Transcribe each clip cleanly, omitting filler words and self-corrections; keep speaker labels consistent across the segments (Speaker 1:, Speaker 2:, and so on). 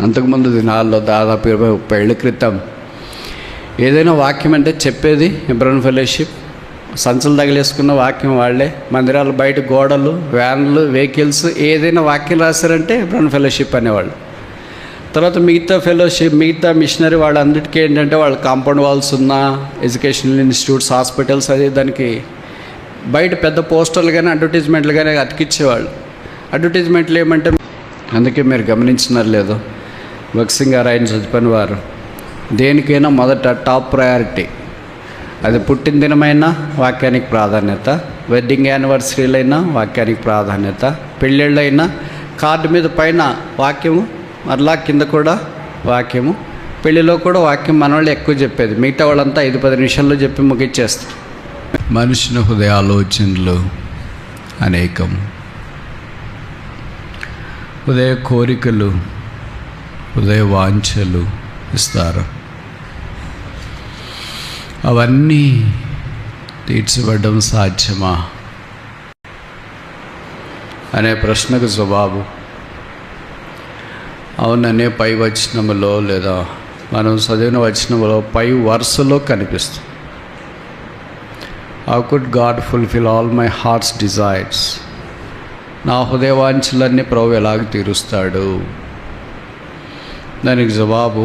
Speaker 1: అంతకుముందు దినాల్లో దాదాపు 20-30 ఏళ్ళ క్రితం ఏదైనా వాక్యం అంటే చెప్పేది ఎబ్రన్ ఫెలోషిప్. సంచులు తగిలేసుకున్న వాక్యం వాళ్ళే. మందిరాలు బయట గోడలు, వ్యాన్లు, వెహికల్స్ ఏదైనా వాక్యం రాశారంటే ఎబ్రన్ ఫెలోషిప్ అనేవాళ్ళు. తర్వాత మిగతా మిషనరీ వాళ్ళందరికీ ఏంటంటే వాళ్ళ కాంపౌండ్ వాల్స్ ఉన్న ఎడ్యుకేషనల్ ఇన్స్టిట్యూట్స్, హాస్పిటల్స్ అది దానికి బయట పెద్ద పోస్టర్లు కానీ అడ్వర్టైజ్మెంట్లు కానీ అతికిచ్చేవాళ్ళు. అడ్వర్టైజ్మెంట్లు ఏమంటే, అందుకే మీరు గమనించినారు లేదో, భక్సింగ్ గారు ఆయన చదువుకుని వారు దేనికైనా మొదట టాప్ ప్రయారిటీ అది పుట్టిన దినమైనా వాక్యానికి ప్రాధాన్యత, వెడ్డింగ్ యానివర్సరీలైనా వాక్యానికి ప్రాధాన్యత, పెళ్ళిళ్ళైనా కార్డు మీద పైన వాక్యము, మరలా కింద కూడా వాక్యము. పెళ్ళిలో కూడా వాక్యం మన వాళ్ళు ఎక్కువ చెప్పేది, మిగతా వాళ్ళంతా 5-10 నిమిషాల్లో చెప్పి ముగిచ్చేస్తారు. మనుషుని హృదయ ఆలోచనలు అనేకం, హృదయ కోరికలు, హృదయ వాంఛలు ఇస్తారు. అవన్నీ తీర్చబడడం సాధ్యమా అనే ప్రశ్నకు జవాబు అవుననే పై వచనములో లేదా మనం చదివిన వచనములో పై వరుసలో కనిపిస్తుంది. How could God fulfil all my hearts desires? నా హృదయవాంఛలన్నీ ప్రభు ఎలాగ తీరుస్తాడు? దానికి జవాబు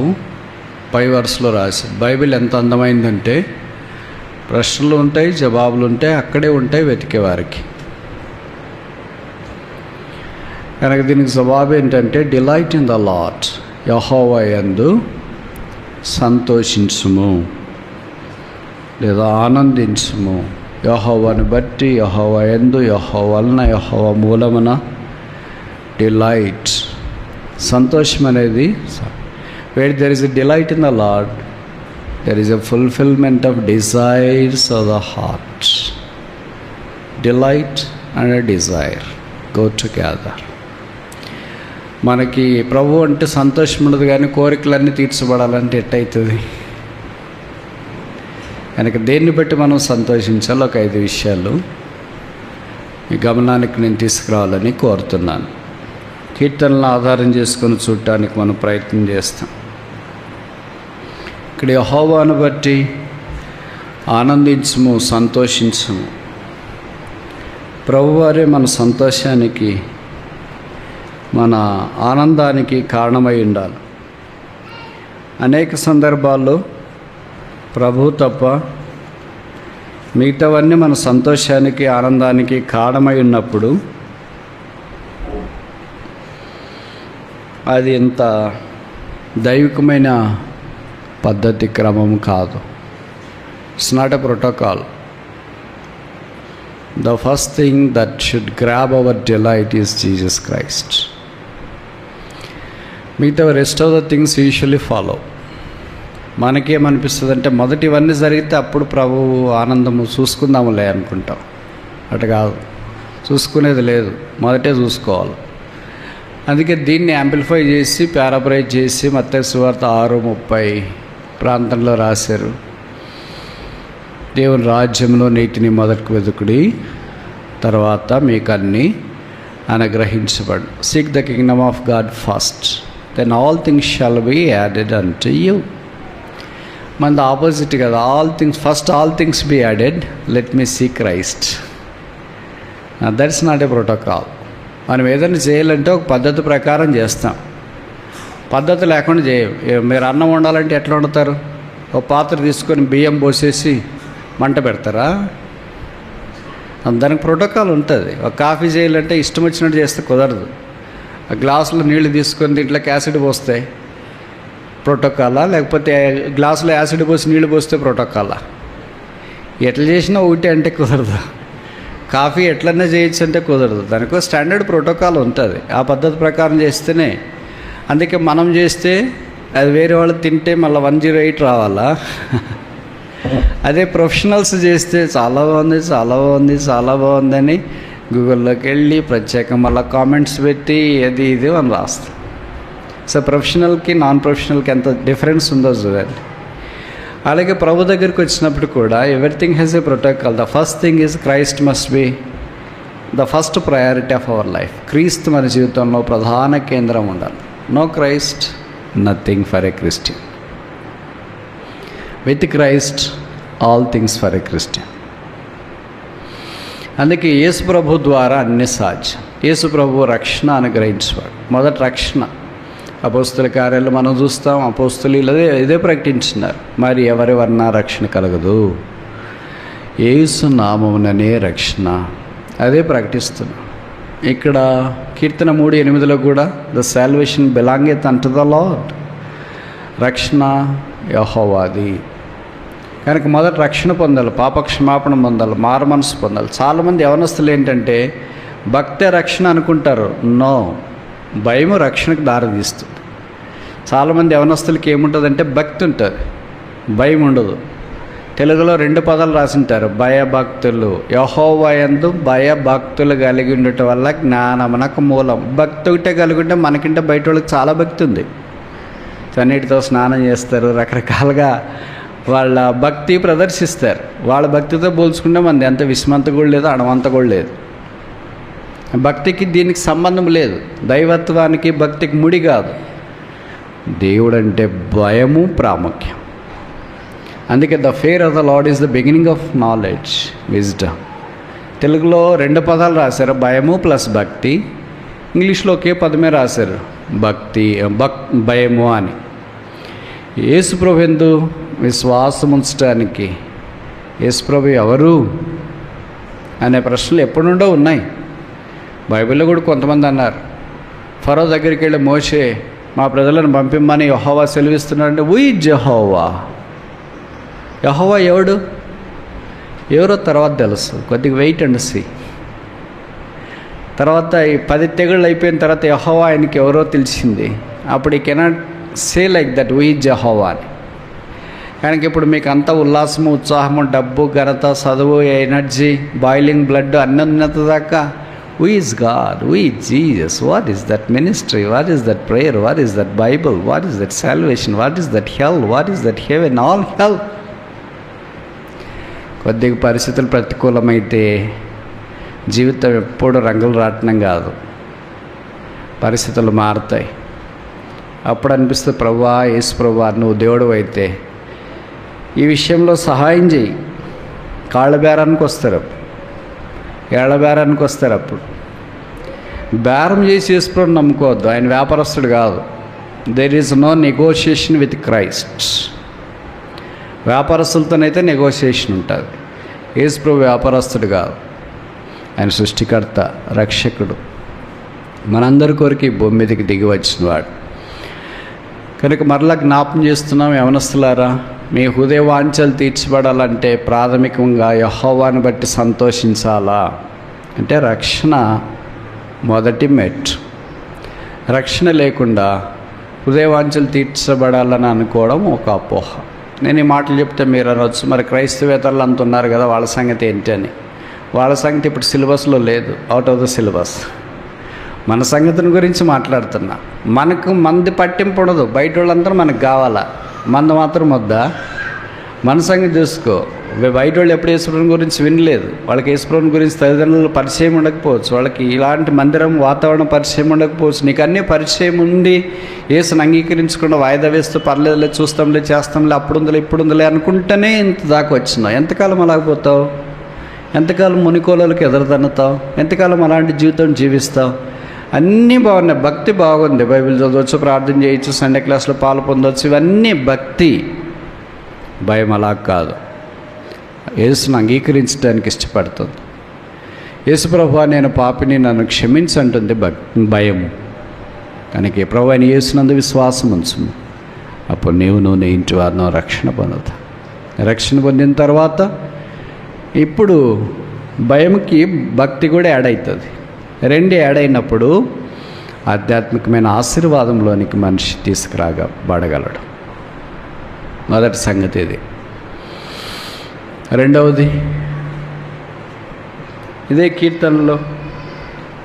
Speaker 1: పై వరుసలో రాసి. బైబిల్ ఎంత అందమైందంటే ప్రశ్నలు ఉంటాయి, జవాబులు ఉంటాయి, అక్కడే ఉంటాయి వెతికేవారికి. కనుక దీనికి జవాబు ఏంటంటే, డిలైట్ ఇన్ ద లార్డ్, యెహోవా యందు సంతోషించుము లేదా ఆనందించుము. యెహోవాను బట్టి, యెహోవా యందు, యెహోవా వలన, యెహోవా మూలమున డిలైట్. సంతోషం అనేది, where there is a delight in the Lord, there is a fulfillment of desires of the heart. Delight and a desire go together. మనకి ప్రభు అంటే సంతోషం ఉండదు, కానీ కోరికలన్నీ తీర్చబడాలంటే ఎట్టయితుంది? కనుక దేన్ని బట్టి మనం సంతోషించాలి? ఒక 5 విషయాలు మీ గమనానికి నేను తీసుకురావాలని కోరుతున్నాను. కీర్తనలను ఆధారం చేసుకొని చూడటానికి మనం ప్రయత్నం చేస్తాం. ఇక్కడ యెహోవాను బట్టి ఆనందించము, సంతోషించము. ప్రభువారే మన సంతోషానికి, మన ఆనందానికి కారణమై ఉండాలి. అనేక సందర్భాల్లో ప్రభు తప్ప మిగతావన్నీ మన సంతోషానికి, ఆనందానికి కారణమై ఉన్నప్పుడు అది ఎంత దైవికమైన పద్ధతి, క్రమం కాదు. It's not a protocol. The first thing that should grab our delight is Jesus Christ. మిగతా rest of the things usually follow. మనకేమనిపిస్తుంది అంటే, మొదటి ఇవన్నీ జరిగితే అప్పుడు ప్రభు ఆనందము చూసుకుందాములే అనుకుంటాం. అటు కాదు, చూసుకునేది లేదు, మొదటే చూసుకోవాలి. అందుకే దీన్ని యాంప్లిఫై చేసి, పారాఫ్రైజ్ చేసి మత్తయి సువార్త 6:30 ప్రాంతంలో రాశారు. దేవుని రాజ్యంలో నీతిని మొదటికి వెతుకుడి, తర్వాత మీకు అన్నీ అనుగ్రహించబడు. Seek the kingdom of God first, then all things shall be added unto you. మనది ఆపోజిట్ కదా. All things be added, let me see Christ. That's not a protocol. మనం ఏదైనా చేయాలంటే ఒక పద్ధతి ప్రకారం చేస్తాం. పద్ధతి లేకుండా చేయం. మీరు అన్నం వండాలంటే ఎట్లా వండుతారు? ఒక పాత్ర తీసుకొని బియ్యం పోసేసి మంట పెడతారా? దానికి ప్రోటోకాల్ ఉంటుంది. ఒక కాఫీ చేయాలంటే ఇష్టం వచ్చినట్టు చేస్తే కుదరదు. ఆ గ్లాసులో నీళ్లు తీసుకొని దీంట్లోకి యాసిడ్ పోస్తే ప్రోటోకాలా, లేకపోతే గ్లాసులో యాసిడ్ పోసి నీళ్లు పోస్తే ప్రోటోకాలా? ఎట్లా చేసినా ఒకటి అంటే కుదరదు. కాఫీ ఎట్లన్నా చేయొచ్చు అంటే కుదరదు. దానికి స్టాండర్డ్ ప్రోటోకాల్ ఉంటుంది. ఆ పద్ధతి ప్రకారం చేస్తేనే. అందుకే మనం చేస్తే అది వేరే వాళ్ళు తింటే మళ్ళీ 108 రావాలా? అదే ప్రొఫెషనల్స్ చేస్తే చాలా బాగుందని గూగుల్లోకి వెళ్ళి ప్రత్యేకంగా మళ్ళీ కామెంట్స్ పెట్టి అది ఇది అని రాస్తాం. సో ప్రొఫెషనల్కి నాన్ ప్రొఫెషనల్కి ఎంత డిఫరెన్స్ ఉందో చూడండి. అలాగే ప్రభు దగ్గరికి వచ్చినప్పుడు కూడా everything has a protocol. The first thing is Christ must be the first priority of our life. క్రీస్తు మన జీవితంలో ప్రధాన కేంద్రం ఉండాలి. No Christ, nothing for a Christian. With Christ all things for a Christian. అందుకే యేసు ప్రభు ద్వారా అన్ని సాధ్యం. యేసు ప్రభు రక్షణ అనుగ్రహించేవాడు. మొదట రక్షణ అపోస్తుల కార్యాలు మనం చూస్తాం. అపోస్తులు ఇదే ప్రకటించినారు, మరి ఎవరి వలన రక్షణ కలగదు, యేసు నామముననే రక్షణ. అదే ప్రకటిస్తున్నాం. ఇక్కడ కీర్తన 3:8 కూడా the salvation బిలాంగెత్ unto the lord. రక్షణ యెహోవాది. కనుక మొదట రక్షణ పొందాలి, పాపక్షమాపణ పొందాలి, మారుమనసు పొందాలి. చాలామంది యవనస్తులు ఏంటంటే భక్తే రక్షణ అనుకుంటారు. నో, భయము రక్షణకు దారితీస్తుంది. చాలామంది యవనస్తులకి ఏముంటుందంటే భక్తి ఉంటుంది, భయం ఉండదు. తెలుగులో 2 పదాలు రాసింటారు, భయభక్తులు. యెహోవా యందు భయభక్తులు కలిగి ఉండటం వల్ల జ్ఞానమునకు మూలం. భక్తి ఒకటే కలిగి ఉంటే మనకంటే బయట వాళ్ళకి చాలా భక్తి ఉంది. చన్నీటితో స్నానం చేస్తారు, రకరకాలుగా వాళ్ళ భక్తి ప్రదర్శిస్తారు. వాళ్ళ భక్తితో పోల్చుకుంటే మనది ఎంత విస్మంత కూడా లేదు, అణవంత కూడా లేదు. భక్తికి దీనికి సంబంధం లేదు. దైవత్వానికి భక్తికి ముడి కాదు. దేవుడంటే భయము ప్రాముఖ్యం. అందుకే the fear of the lord is the beginning of knowledge, wisdom. తెలుగులో 2 పదాలు రాశారు, భయము ప్లస్ భక్తి. ఇంగ్లీష్లో ఒకే పదమే రాశారు, భయము అని. యేసుప్రభు యందు విశ్వాసం ఉంచడానికి యేసుప్రభు ఎవరు అనే ప్రశ్నలు ఎప్పటి నుండో ఉన్నాయి. బైబిల్లో కూడా కొంతమంది అన్నారు, ఫరో దగ్గరికి వెళ్ళి మోషే మా ప్రజలను పంపిమ్మని యెహోవా సెలవిస్తున్నాడంటే, హూ ఈజ్ యెహోవా? యెహోవా ఎవరో తర్వాత తెలుసు, కొద్దిగా వెయిట్ అండ్ సీ. తర్వాత ఈ 10 తెగుళ్ళు అయిపోయిన తర్వాత యెహోవా ఆయనకి ఎవరో తెలిసింది. అప్పుడు ఈ cannot say like that who is Jehovah అని. కనుక ఇప్పుడు మీకు అంతా ఉల్లాసము, ఉత్సాహము, డబ్బు, ఘనత, చదువు, ఎనర్జీ, బాయిలింగ్ బ్లడ్ అన్నీ ఉన్నంత దాకా who is God, who is Jesus, what is that ministry, what is that prayer, what is that Bible, what is that salvation, what is that hell, what is that heaven, all hell. కొద్దిగా పరిస్థితులు ప్రతికూలమైతే జీవితం ఎప్పుడు రంగులు రాటం కాదు, పరిస్థితులు మారుతాయి. అప్పుడు అనిపిస్తుంది, ప్రభువా, యేసు ప్రభువా, నువ్వు దేవుడు అయితే ఈ విషయంలో సహాయం చేయి. కాళ్ళ బేరానికి వస్తారు, ఏళ్ల బేరానికి వస్తారు. అప్పుడు బేరం చేసి యేసు ప్రభుని నమ్ముకోవద్దు, ఆయన వ్యాపారస్తుడు కాదు. There is no negotiation with Christ. వ్యాపారస్తులతోనైతే నెగోషియేషన్ ఉంటుంది. యేసు ప్రభు వ్యాపారస్తుడు కాదు, ఆయన సృష్టికర్త, రక్షకుడు, మనందరి కొరకు భూమి మీదకి దిగి వచ్చినవాడు. కనుక మరలా జ్ఞాపం చేస్తున్నాం, యవనస్తులారా, మీ హృదయ వాంఛలు తీర్చబడాలంటే ప్రాథమికంగా యెహోవాను బట్టి సంతోషించాలా అంటే రక్షణ మొదటి మెట్టు. రక్షణ లేకుండా హృదయ వాంఛలు తీర్చబడాలని అనుకోవడం ఒక అపోహ. నేను ఈ మాటలు చెప్తే మీరు అనవచ్చు, మరి క్రైస్తవేతరులు అంత ఉన్నారు కదా, వాళ్ళ సంగతి ఏంటి అని. వాళ్ళ సంగతి ఇప్పుడు సిలబస్లో లేదు, అవుట్ ఆఫ్ ద సిలబస్. మన సంగతిని గురించి మాట్లాడుతున్నా. మనకు మంది పట్టింపు ఉండదు, బయట వాళ్ళందరూ మనకు కావాలా, మంది మాత్రం వద్దా. మన సంగతి చూసుకో. బయట వాళ్ళు ఎప్పుడు యేసుప్రభుని గురించి వినలేదు, వాళ్ళకి యేసుప్రభుని గురించి తల్లిదండ్రులు పరిచయం ఉండకపోవచ్చు, వాళ్ళకి ఇలాంటి మందిరం వాతావరణం పరిచయం ఉండకపోవచ్చు. నీకు అన్నీ పరిచయం ఉండి యేసుని అంగీకరించకుండా వాయిదా వేస్తూ పర్లేదులే, చూస్తాంలే, చేస్తాంలే, అప్పుడుందిలే, ఇప్పుడుందిలే అనుకుంటేనే ఇంత దాకా వచ్చినావు. ఎంతకాలం అలాగపోతావు? ఎంతకాలం మునికోలకి ఎదురుదన్నుతావు? ఎంతకాలం అలాంటి జీవితం జీవిస్తావు? అన్నీ బాగున్నాయి, భక్తి బాగుంది, బైబిల్ చదవచ్చు, ప్రార్థన చేయొచ్చు, సండే క్లాస్లో పాలు పొందవచ్చు, ఇవన్నీ భక్తి. భయం అలా కాదు, యేసును అంగీకరించడానికి ఇష్టపడుతుంది. యేసు ప్రభువా, నేను పాపిని, నన్ను క్షమించంటుంది భయం. కనుక ప్రభు అయిన యేసునందు విశ్వాసం ఉంచు, అప్పుడు నువ్వు నీ ఇంటి వారినో రక్షణ పొందుతా. రక్షణ పొందిన తర్వాత ఇప్పుడు భయంకి భక్తి కూడా యాడ్ అవుతుంది. 2 యాడ్ అయినప్పుడు ఆధ్యాత్మికమైన ఆశీర్వాదంలోనికి మనిషి తీసుకురాబడగలడు. మొదటి సంగతి ఇది. రెండవది, ఇదే కీర్తనలో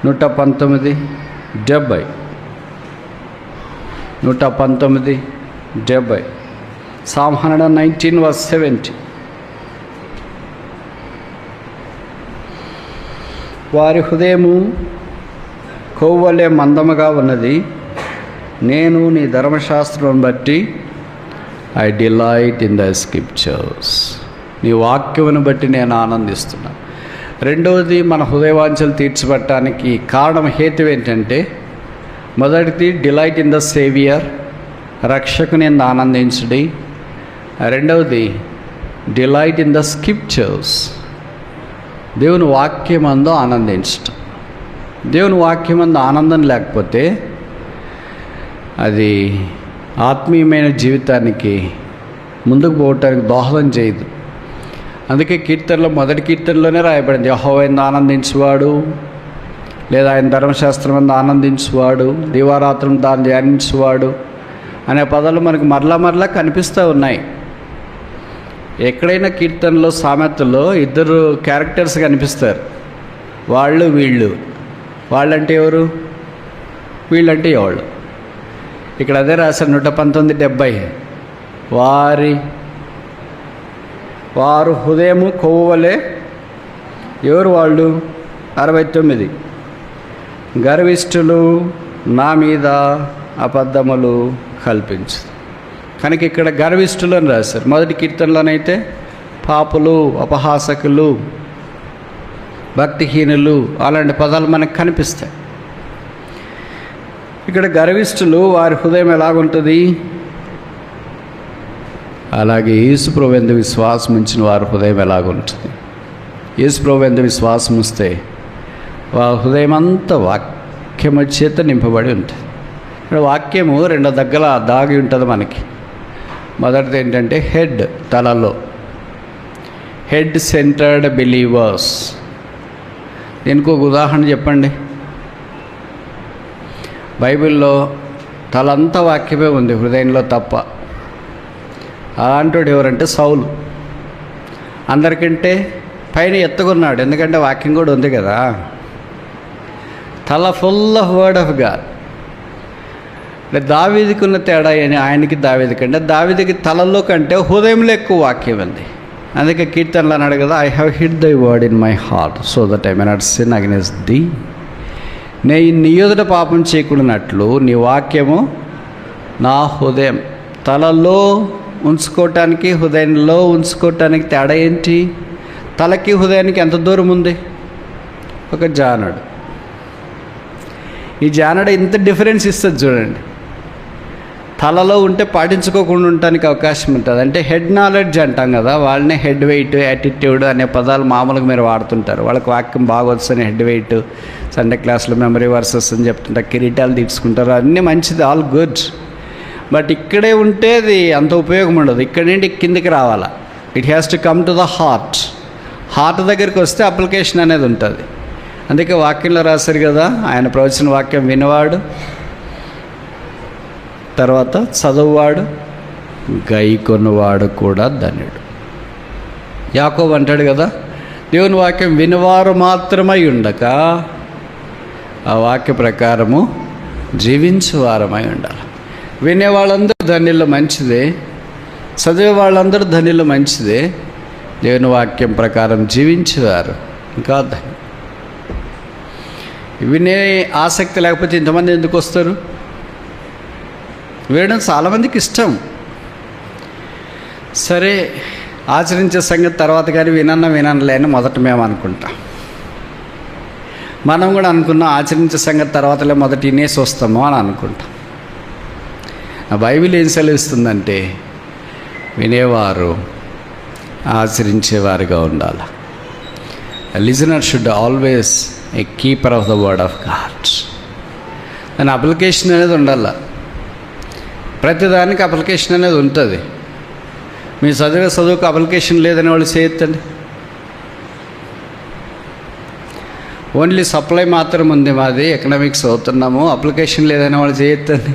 Speaker 1: 119:70 119:70 Psalm 119:70. వారి హృదయము కొవ్వలే మందముగా ఉన్నది, నేను నీ ధర్మశాస్త్రం బట్టి I delight in the scriptures. నీ వాక్యమును బట్టి నేను ఆనందిస్తున్నాను. రెండవది, మన హృదయవాంఛలు తీర్చబట్టడానికి కారణం హేతు ఏంటంటే, మొదటిది డిలైట్ ఇన్ ద సేవియర్, రక్షకుని యందు ఆనందించుడి. రెండవది డిలైట్ ఇన్ ద స్క్రిప్చర్స్, దేవుని వాక్యమందు ఆనందించటం. దేవుని వాక్యమందు ఆనందం లేకపోతే అది ఆత్మీయమైన జీవితానికి ముందుకు పోవటానికి దోహదం చేయదు. అందుకే కీర్తనలో మొదటి కీర్తనలోనే రాయబడింది, యెహోవా యందు ఆనందించువాడు, లేదా ఆయన ధర్మశాస్త్రం యందు ఆనందించువాడు, దివారాత్రం దాన్ని ధ్యానించువాడు అనే పదాలు మనకు మరలా కనిపిస్తూ ఉన్నాయి. ఎక్కడైనా కీర్తనలో, సామెతల్లో ఇద్దరు క్యారెక్టర్స్ కనిపిస్తారు, వాళ్ళు వీళ్ళు. వాళ్ళంటే ఎవరు, వీళ్ళంటే ఎవరు? ఇక్కడ అదే రాశారు 119:70. వారు హృదయము కొవ్వలే. ఎవరు వాళ్ళు? 69. గర్విష్ఠులు నా మీద అబద్ధములు కల్పించు. కనుక ఇక్కడ గర్విష్ఠులు అని రాశారు. మొదటి కీర్తనలోనైతే పాపులు, అపహాసకులు, భక్తిహీనులు అలాంటి పదాలు మనకు కనిపిస్తాయి. ఇక్కడ గర్విష్ఠులు, వారి హృదయం ఎలాగుంటుంది? అలాగే యేసుప్రభు యందు విశ్వాసం ఉంచిన వారి హృదయం ఎలాగుంటుంది? యేసుప్రభు యందు విశ్వాసం ఉంచితే వారి హృదయం అంతా వాక్యము చేత నింపబడి ఉంటుంది. ఇక్కడ వాక్యము రెండో దగ్గర దాగి ఉంటుంది మనకి. మొదటిది ఏంటంటే హెడ్, తలలో. Head centred believers. దీనికి ఒక ఉదాహరణ చెప్పండి. బైబిల్లో తలంతా వాక్యమే ఉంది, హృదయంలో తప్ప. అలాంటి ఎవరంటే సౌలు. అందరికంటే పైన ఎత్తుకున్నాడు, ఎందుకంటే వాక్యం కూడా ఉంది కదా. తల full of word of God. దావీదుకి ఉన్న తేడా అని, ఆయనకి దావీది కంటే, దావీదికి తలలో కంటే హృదయంలో ఎక్కువ వాక్యం ఉంది. అందుకే కీర్తనలు అన్నాడు కదా, I have hid thy word in my heart so that I may not sin against thee. నేను నీ ఎదుట పాపం చేయకుండానట్లు నీ వాక్యము నా హృదయం. తలలో ఉంచుకోవటానికి, హృదయంలో ఉంచుకోవటానికి తేడా ఏంటి? తలకి హృదయానికి ఎంత దూరం ఉంది? ఒక జానడు. ఈ జానడు ఇంత డిఫరెన్స్ ఇస్తుంది చూడండి. తలలో ఉంటే పాటించుకోకుండా ఉండటానికి అవకాశం ఉంటుంది. అంటే హెడ్ నాలెడ్జ్ అంటాం కదా, వాళ్ళనే హెడ్ వెయిట్, యాటిట్యూడ్ అనే పదాలు మామూలుగా మీరు వాడుతుంటారు. వాళ్ళకి వాక్యం బాగా వస్తుంది, హెడ్ వెయిట్, సండే క్లాస్లో మెమరీ వర్సెస్ అని చెప్తుంటారు, కిరీటాలు తీసుకుంటారు, అన్నీ మంచిది, ఆల్ గుడ్. బట్ ఇక్కడే ఉంటే అది అంత ఉపయోగం ఉండదు. ఇక్కడ నుండి కిందికి రావాలా. It has to come to the heart. Heart దగ్గరికి వస్తే అప్లికేషన్ అనేది ఉంటుంది. అందుకే వాక్యంలో రాశారు కదా, ఆయన ప్రవచన వాక్యం వినవాడు, తర్వాత చదువువాడు, గైకొన్నవాడు కూడా ధన్యుడు. యాకోబు అంటాడు కదా, దేవుని వాక్యం వినివారు మాత్రమై ఉండక ఆ వాక్య ప్రకారము జీవించువారమై ఉండాలి. వినేవాళ్ళందరూ ధన్యులు మంచిదే, చదివే వాళ్ళందరూ ధన్యులు మంచిదే, దేవుని వాక్యం ప్రకారం జీవించేవారు ఇంకా ధన్యులు. వినే ఆసక్తి లేకపోతే ఇంతమంది ఎందుకు వస్తారు? వినడం చాలామందికి ఇష్టం. సరే, ఆచరించే సంగతి తర్వాత కానీ వినలే అని మొదట మేము అనుకుంటాం. మనం కూడా అనుకున్నాం ఆచరించే సంగతి తర్వాతలే మొదట వినేసి వస్తాము అని అనుకుంటాం. ఆ బైబిల్ ఏం సెలవిస్తుందంటే, వినేవారు ఆచరించేవారుగా ఉండాలి. Listener should always a keeper of the word of God. దాని అప్లికేషన్ అనేది ఉండాలి. ప్రతిదానికి అప్లికేషన్ అనేది ఉంటుంది. మీ చదువుకు అప్లికేషన్ లేదని వాళ్ళు చేయొద్దండి. ఓన్లీ సప్లై మాత్రం ఉంది, మాది ఎకనామిక్స్ అవుతున్నాము, అప్లికేషన్ లేదని వాళ్ళు చేయొద్దండి.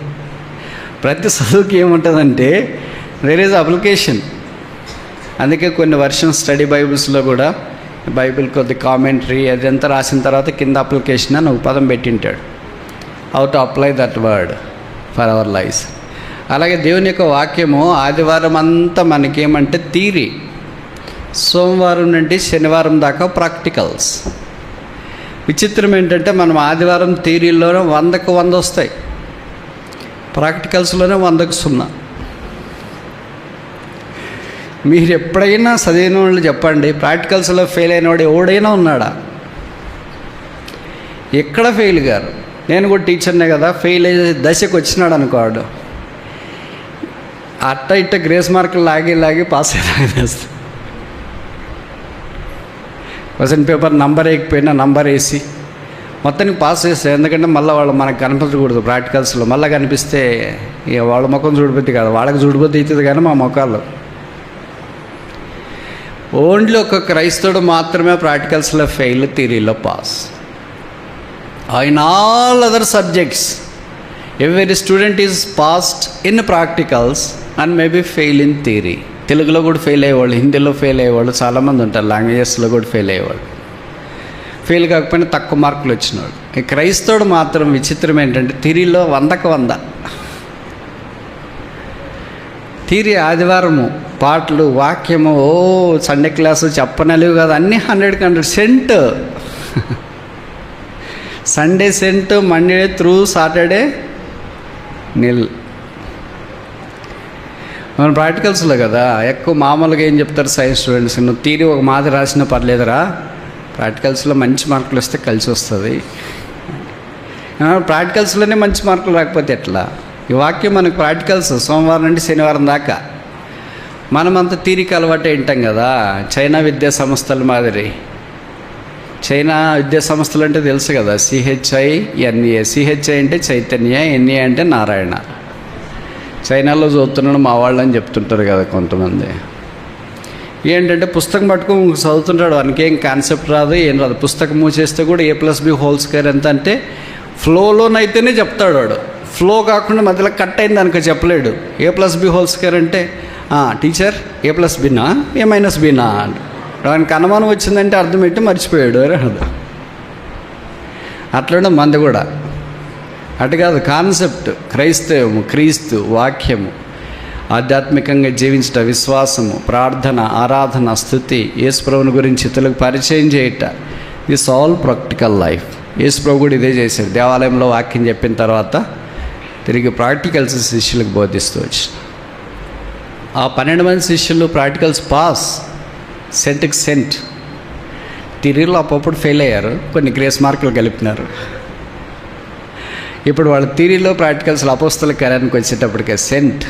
Speaker 1: ప్రతి చదువుకి ఏముంటుందంటే దేర్ ఈజ్ అప్లికేషన్. అందుకే కొన్ని వర్షన్ స్టడీ బైబిల్స్లో కూడా బైబిల్ కొద్ది కామెంటరీ అదంతా రాసిన తర్వాత కింద అప్లికేషన్ అని ఒక పదం పెట్టింటాడు, how to apply that word for our life. అలాగే దేవుని యొక్క వాక్యము ఆదివారం అంతా మనకేమంటే థియరీ, సోమవారం నుండి శనివారం దాకా ప్రాక్టికల్స్. విచిత్రం ఏంటంటే మనం ఆదివారం థియరీలో 100కు 100 వస్తాయి, ప్రాక్టికల్స్లోనే 100కి 0. మీరు ఎప్పుడైనా చదివిన వాళ్ళు చెప్పండి, ప్రాక్టికల్స్లో ఫెయిల్ అయినవాడు ఎవడైనా ఉన్నాడా? ఎక్కడ ఫెయిల్ గారు? నేను కూడా టీచర్నే కదా, ఫెయిల్ అయ్యే దశకు వచ్చినాడు అనుకోడు, అట్ట ఇట్ట గ్రేస్ మార్కులు లాగి పాస్ అయ్యేస్తా. క్వశ్చన్ పేపర్ నంబర్ వేయకపోయినా నంబర్ వేసి మొత్తానికి పాస్ చేస్తారు. ఎందుకంటే మళ్ళీ వాళ్ళు మనకు కనిపించకూడదు ప్రాక్టికల్స్లో. మళ్ళీ కనిపిస్తే ఇక వాళ్ళ ముఖం చూడబుద్ధి కాదు, వాళ్ళకి చూడబుద్ధి అవుతుంది కానీ మా ముఖాలు. ఓన్లీ ఒక క్రైస్తవుడు మాత్రమే ప్రాక్టికల్స్లో ఫెయిల్, థియరీలో pass. In all other subjects every student is passed in practicals and maybe fail in theory. తెలుగులో కూడా ఫెయిల్ అయ్యేవాళ్ళు, హిందీలో ఫెయిల్ అయ్యేవాళ్ళు చాలామంది ఉంటారు, లాంగ్వేజెస్లో కూడా ఫెయిల్ అయ్యేవాళ్ళు. ఫెయిల్ కాకపోయినా తక్కువ మార్కులు వచ్చినవాడు. ఈ క్రైస్తవుడు మాత్రం విచిత్రం ఏంటంటే థియరీలో 100కి 100. థియరీ ఆదివారము పాటలు, వాక్యము, సండే క్లాసు చెప్పనలేవు కాదు, అన్నీ 100కి 100. Sunday cent, Monday through, Saturday nil. మన ప్రాక్టికల్స్లో కదా ఎక్కువ. మామూలుగా ఏం చెప్తారు సైన్స్ స్టూడెంట్స్, నువ్వు థియరీ ఒక మాదిరి రాసినా పర్లేదురా, ప్రాక్టికల్స్లో మంచి మార్కులు వస్తే కలిసి వస్తుంది. ప్రాక్టికల్స్లోనే మంచి మార్కులు రాకపోతే ఎట్లా? ఈ వాక్యం మనకు ప్రాక్టికల్స్ సోమవారం నుండి శనివారం దాకా. మనమంతా థియరీకి అలవాటు వింటాం కదా. చైనా విద్యా సంస్థల మాదిరి. చైనా విద్యా సంస్థలు అంటే తెలుసు కదా, CHINA. CHI అంటే చైతన్య, NA అంటే నారాయణ. చైనాలో చదువుతున్నాడు మా వాళ్ళు అని చెప్తుంటారు కదా కొంతమంది. ఏంటంటే పుస్తకం పట్టుకుని చదువుతుంటాడు, వానికేం కాన్సెప్ట్ రాదు, ఏం రాదు. పుస్తకం మూసేస్తే కూడా A+B² ఎంత అంటే ఫ్లోలోనైతేనే చెప్తాడు వాడు. ఫ్లో కాకుండా మధ్యలో కట్ అయింది అనుకో చెప్పలేడు. A+B² అంటే టీచర్ A+Bనా A-Bనా అంటే వానికి అనుమానం వచ్చిందంటే అర్థం పెట్టి మర్చిపోయాడు అని అర్థం. అట్లనే మంది కూడా అటు కాదు. కాన్సెప్ట్ క్రైస్తవము, క్రీస్తు వాక్యము, ఆధ్యాత్మికంగా జీవించట, విశ్వాసము, ప్రార్థన, ఆరాధన, స్తుతి, యేసుప్రభుని గురించి ఇతరులకు పరిచయం చేయట, దిస్ ఆల్ ప్రాక్టికల్ లైఫ్. యేసుప్రభు కూడా ఇదే చేశాడు. దేవాలయంలో వాక్యం చెప్పిన తర్వాత తిరిగి ప్రాక్టికల్స్ శిష్యులకు బోధిస్తూ వచ్చిన ఆ 12 మంది శిష్యులు ప్రాక్టికల్స్ పాస్, సెంట్కి సెంట్. థియరీలో అప్పుడు ఫెయిల్ అయ్యారు, కొన్ని గ్రేస్ మార్కులు కలిపినారు. ఇప్పుడు వాళ్ళ థియరీలో ప్రాక్టికల్స్లో అపోస్తల కార్యానికి వచ్చేటప్పటికే సెంట్.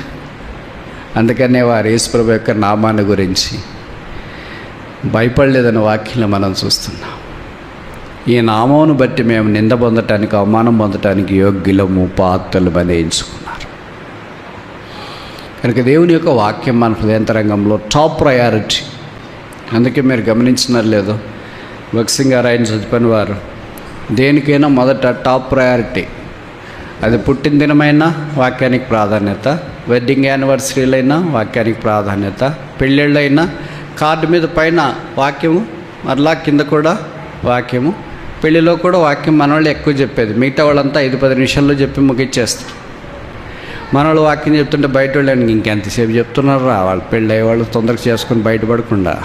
Speaker 1: అందుకనే వారు యేసుప్రభు యొక్క నామాన్ని గురించి భయపడలేదన్న వాక్యంలో మనం చూస్తున్నాం. ఈ నామమును బట్టి మేము నింద పొందటానికి, అవమానం పొందటానికి యోగ్యులము, పాత్రలమని ఎంచుకున్నారు. కనుక దేవుని యొక్క వాక్యం మన హృదయాంతరంగంలో టాప్ ప్రయారిటీ. అందుకే మీరు గమనించినారు లేదో, భక్సింగ్ గారు ఆయన చదువుకుని వారు దేనికైనా మొదట టాప్ ప్రయారిటీ. అది పుట్టిన దినమైనా వాక్యానికి ప్రాధాన్యత, వెడ్డింగ్ యానివర్సరీలైనా వాక్యానికి ప్రాధాన్యత, పెళ్ళిళ్ళైనా కార్డు మీద పైన వాక్యము, మరలా కింద కూడా వాక్యము. పెళ్ళిలో కూడా వాక్యం మనవాళ్ళు ఎక్కువ చెప్పేది, మిగతా వాళ్ళంతా 5-10 నిమిషాల్లో చెప్పి ముగిచ్చేస్తారు. మనవాళ్ళు వాక్యం చెప్తుంటే బయట వాళ్ళని ఇంకెంతసేపు చెప్తున్నారు రా, వాళ్ళు పెళ్ళి అయ్యేవాళ్ళు తొందరగా చేసుకొని బయటపడకుండా.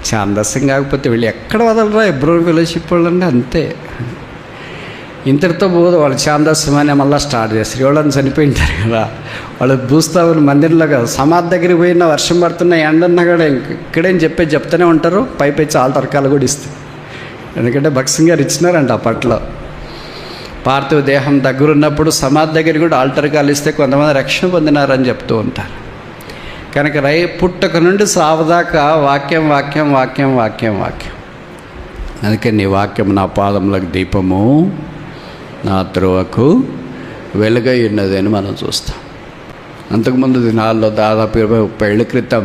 Speaker 1: ఛాందస్యం కాకపోతే వీళ్ళు ఎక్కడ వదలరా, ఎబ్రోన్ ఫెలోషిప్ వాళ్ళంటే అంతే. ఇంతటితో పోదు, వాళ్ళు ఛాందస్యం అని మళ్ళీ స్టార్ట్ చేస్తారు. ఎవడని చనిపోయింటారు కదా, వాళ్ళు భూస్థాపన మందిరంలో కదా, సమాధి దగ్గరికి పోయినా వర్షం పడుతున్నా ఎండన్నా కూడా ఇక్కడేం చెప్తూనే ఉంటారు. పైపై చాలా తర్కాలు కూడా ఇస్తారు. ఎందుకంటే భక్సింగ్ గారు ఇచ్చినారంట అప్పట్లో. పార్థివ దేహం దగ్గరున్నప్పుడు సమాధి దగ్గర కూడా ఆల్టర్కాలు ఇస్తే కొంతమంది రక్షణ పొందినారని చెప్తూ ఉంటారు. కనుక పుట్టక నుండి సావదాకా వాక్యం వాక్యం వాక్యం వాక్యం వాక్యం. అందుకే నీ వాక్యం నా పాదములకు దీపము, నా త్రోవకు వెలుగై ఉన్నది అని మనం చూస్తాం. అంతకుముందు దినాల్లో దాదాపు 20-30 ఏళ్ళ క్రితం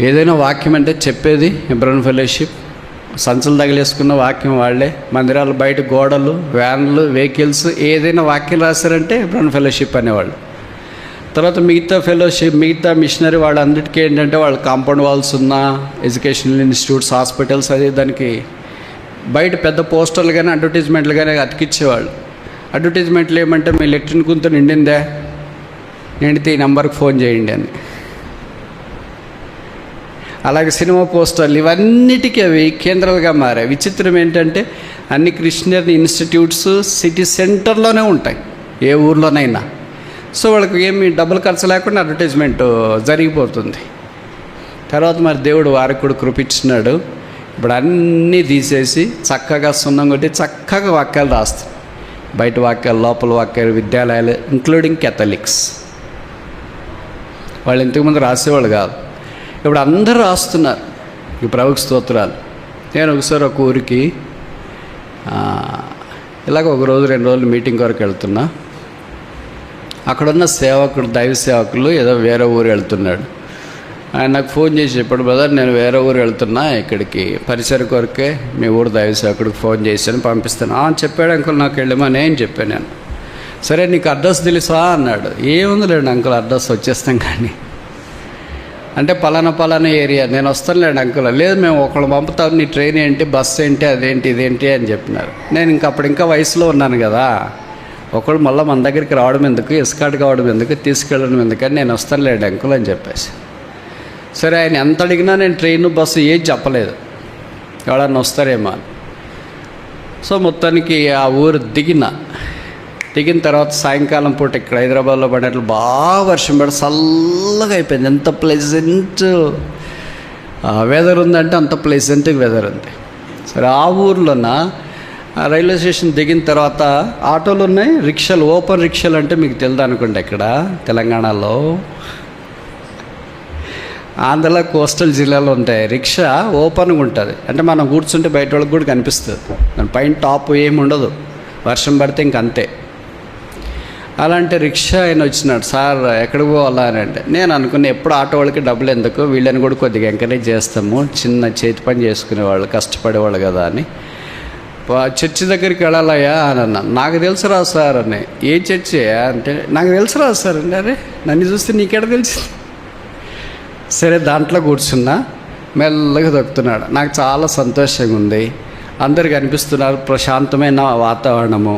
Speaker 1: ఏదైనా వాక్యం అంటే చెప్పేది ఎబ్రోన్ ఫెలోషిప్. సంచులు తగిలేసుకున్న వాక్యం వాళ్ళే. మందిరాలు బయట గోడలు, వ్యాన్లు, వెహికల్స్, ఏదైనా వాక్యం రాశారంటే ఎబ్రోన్ ఫెలోషిప్ అనేవాళ్ళు. తర్వాత మిగతా మిషనరీ వాళ్ళందరికీ ఏంటంటే వాళ్ళ కాంపౌండ్ వాల్స్ ఉన్న ఎడ్యుకేషనల్ ఇన్స్టిట్యూట్స్, హాస్పిటల్స్, అది దానికి బయట పెద్ద పోస్టర్లు కానీ అడ్వర్టైజ్మెంట్లు కానీ అతికిచ్చేవాళ్ళు. అడ్వర్టైజ్మెంట్లు ఏమంటే మీ లెట్రిన్ గుంత నిండిందే, నిండితే ఈ నెంబర్కి ఫోన్ చేయండి అని. అలాగే సినిమా పోస్టర్లు ఇవన్నిటికీ అవి కేంద్రాలుగా మారాయి. విచిత్రం ఏంటంటే అన్ని క్రిస్టియన్ ఇన్స్టిట్యూట్స్ సిటీ సెంటర్లోనే ఉంటాయి, ఏ ఊర్లోనైనా. సో వాళ్ళకి ఏమి డబ్బులు ఖర్చు లేకుండా అడ్వర్టైజ్మెంట్ జరిగిపోతుంది. తర్వాత మరి దేవుడు వారికి కూడా కృపించినాడు. ఇప్పుడు అన్నీ తీసేసి చక్కగా సున్నం కొట్టి చక్కగా వాక్యాలు రాస్తారు. బయట వాక్యాలు, లోపల వాక్యాలు, విద్యాలయాలు, ఇంక్లూడింగ్ కేథలిక్స్. వాళ్ళు ఇంతకుముందు రాసేవాళ్ళు కాదు, ఇప్పుడు అందరూ రాస్తున్నారు. ఈ ప్రభుకి స్తోత్రాలు. నేను ఒకసారి ఒక ఊరికి ఇలాగ ఒక రోజు 2 రోజులు మీటింగ్ వరకు వెళ్తున్నా. అక్కడున్న సేవకుడు, దైవ సేవకులు ఏదో వేరే ఊరు వెళ్తున్నాడు. ఆయన నాకు ఫోన్ చేసి చెప్పాడు, బ్రదర్ నేను వేరే ఊరు వెళ్తున్నా, ఇక్కడికి పరిసర కొరకే మీ ఊరు దైవ సేవకుడికి ఫోన్ చేశాను, పంపిస్తాను. చెప్పాడు అంకుల్, నాకు వెళ్ళమని ఏం చెప్పాను నేను. సరే నీకు అడ్రస్ తెలుసా అన్నాడు. ఏముందిలేండి అంకుల్, అడ్రస్ వచ్చేస్తాం కానీ. అంటే పలానా ఏరియా, నేను వస్తానులేండి అంకుల్. లేదు మేము ఒకళ్ళు పంపుతాం, నీ ట్రైన్ ఏంటి, బస్సు ఏంటి, అదేంటి ఇదేంటి అని చెప్పినారు. నేను ఇంకా వయసులో ఉన్నాను కదా, ఒకళ్ళు మళ్ళీ మన దగ్గరికి రావడం ఎందుకు, ఎస్కాట్ కావడం ఎందుకు, తీసుకెళ్ళడం ఎందుకని నేను వస్తానులేండి అంకుల్ అని చెప్పేసి. సరే ఆయన ఎంత అడిగినా నేను ట్రైన్ బస్సు ఏది చెప్పలేదు, ఎవడన్నా వస్తారేమో అని. సో మొత్తానికి ఆ ఊరు దిగిన తర్వాత సాయంకాలం పూట ఇక్కడ హైదరాబాద్లో పడినట్లు బాగా వర్షం పడి చల్లగా అయిపోయింది. ఎంత ప్లెజెంట్ వెదర్ ఉందంటే అంత ప్లెజెంట్ వెదర్ ఉంది. సరే ఆ ఊర్లోన రైల్వే స్టేషన్ దిగిన తర్వాత ఆటోలు ఉన్నాయి, రిక్షాలు, ఓపెన్ రిక్షాలు అంటే మీకు తెలియదు అనుకోండి. ఇక్కడ తెలంగాణలో, ఆంధ్రలో కోస్టల్ జిల్లాలో ఉంటాయి. రిక్షా ఓపెన్గా ఉంటుంది, అంటే మనం కూర్చుంటే బయట వాళ్ళకి కూడా కనిపిస్తుంది. దాని పైన టాప్ ఏమి ఉండదు, వర్షం పడితే ఇంకంతే. అలాంటి రిక్షా ఆయన వచ్చినాడు. సార్ ఎక్కడికి పోవాలా అని అంటే నేను అనుకున్న ఎప్పుడు ఆటో వాళ్ళకి డబ్బులు ఎందుకు, వీళ్ళని కూడా కొద్దిగా ఎంకరేజ్ చేస్తాము, చిన్న చేతి పని చేసుకునేవాళ్ళు, కష్టపడేవాళ్ళు కదా అని. చర్చి దగ్గరికి వెళ్ళాలయ్యా అని అన్నాను. నాకు తెలుసురా సార్ అని. ఏ చర్చి అంటే నాకు తెలుసురా సార్ అంటే. అరే నన్ను చూస్తే నీకెడ తెలిసింది. సరే దాంట్లో కూర్చున్నా, మెల్లగా దొక్కుతున్నాడు. నాకు చాలా సంతోషంగా ఉంది. అందరు కనిపిస్తున్నారు, ప్రశాంతమైన వాతావరణము,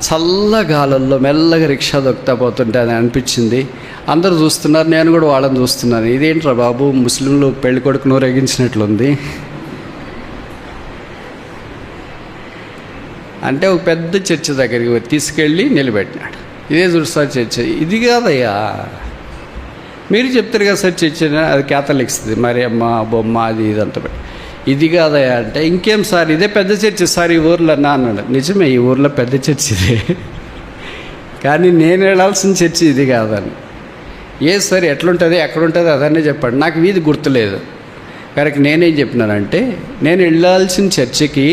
Speaker 1: చల్లగాలుల్లో మెల్లగా రిక్షా దొక్కుతా పోతుంటే అని అనిపించింది. అందరూ చూస్తున్నారు, నేను కూడా వాళ్ళని చూస్తున్నాను. ఇదేంట్రా బాబు, ముస్లింలు పెళ్లి కొడుకును రేగించినట్లుంది అంటే ఒక పెద్ద చర్చి దగ్గరికి తీసుకెళ్ళి నిలబెట్టినాడు. ఇదే చూడు సార్ చర్చి, ఇది కాదయ్యా మీరు చెప్తారు కదా సార్ చర్చి, అది క్యాథలిక్స్ది, మరి అమ్మ బొమ్మ అది ఇదంతా పెట్టి, ఇది కాదయ్యా అంటే ఇంకేం సార్ ఇదే పెద్ద చర్చి సార్ ఈ ఊర్లో అన్నాడు. నిజమే, ఈ ఊర్లో పెద్ద చర్చి ఇదే, కానీ నేను వెళ్ళాల్సిన చర్చి ఇది కాదని. ఏ సార్ ఎట్లుంటుంది, ఎక్కడుంటుంది అదన్నీ చెప్పండి. నాకు వీధి గుర్తులేదు. కరెక్ట్, నేనేం చెప్పినానంటే నేను వెళ్ళాల్సిన చర్చికి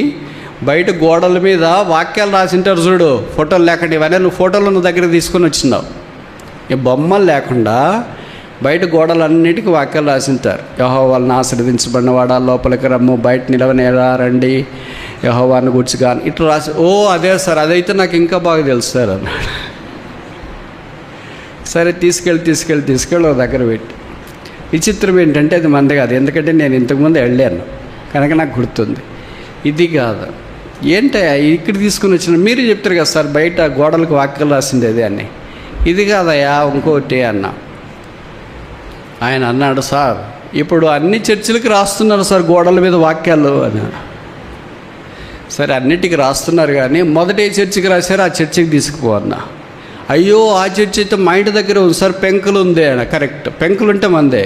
Speaker 1: బయట గోడల మీద వాక్యాలు రాసింటారు చూడు, ఫోటోలు లేకుండా. ఇవన్నీ నువ్వు ఫోటోలు ఉన్న దగ్గర తీసుకొని వచ్చినావు. ఈ బొమ్మలు లేకుండా బయట గోడలన్నిటికీ వాక్యాలు రాసింటారు. యెహోవాను ఆశీర్వదించబడినవాడా లోపలికి రమ్ము, బయట నిలవనేరా రండి, యెహోవాను గురించి కానీ ఇట్లా రాసి. ఓ అదే సార్, అదైతే నాకు ఇంకా బాగా తెలుసు సార్ అన్నాడు. సరే తీసుకెళ్ళి ఒక దగ్గర పెట్టి. విచిత్రం ఏంటంటే అది మంది కాదు, ఎందుకంటే నేను ఇంతకుముందు వెళ్ళాను కనుక నాకు గుర్తుంది. ఇది కాదు, ఏంటి ఇక్కడ తీసుకుని వచ్చిన, మీరు చెప్తారు కదా సార్ బయట గోడలకు వాక్యాలు రాసింది అది అని. ఇది కాదయ్యా ఇంకోటి అన్నా. ఆయన అన్నాడు, సార్ ఇప్పుడు అన్ని చర్చిలకి రాస్తున్నారు సార్ గోడల మీద వాక్యాలు అని. సరే అన్నిటికీ రాస్తున్నారు, కానీ మొదట ఏ చర్చికి రాశారో ఆ చర్చికి తీసుకుపో అన్నా. అయ్యో ఆ చర్చి అయితే మా ఇంటి దగ్గర ఉంది సార్, పెంకులు ఉంది అన్న. కరెక్ట్, పెంకులు ఉంటే మందే,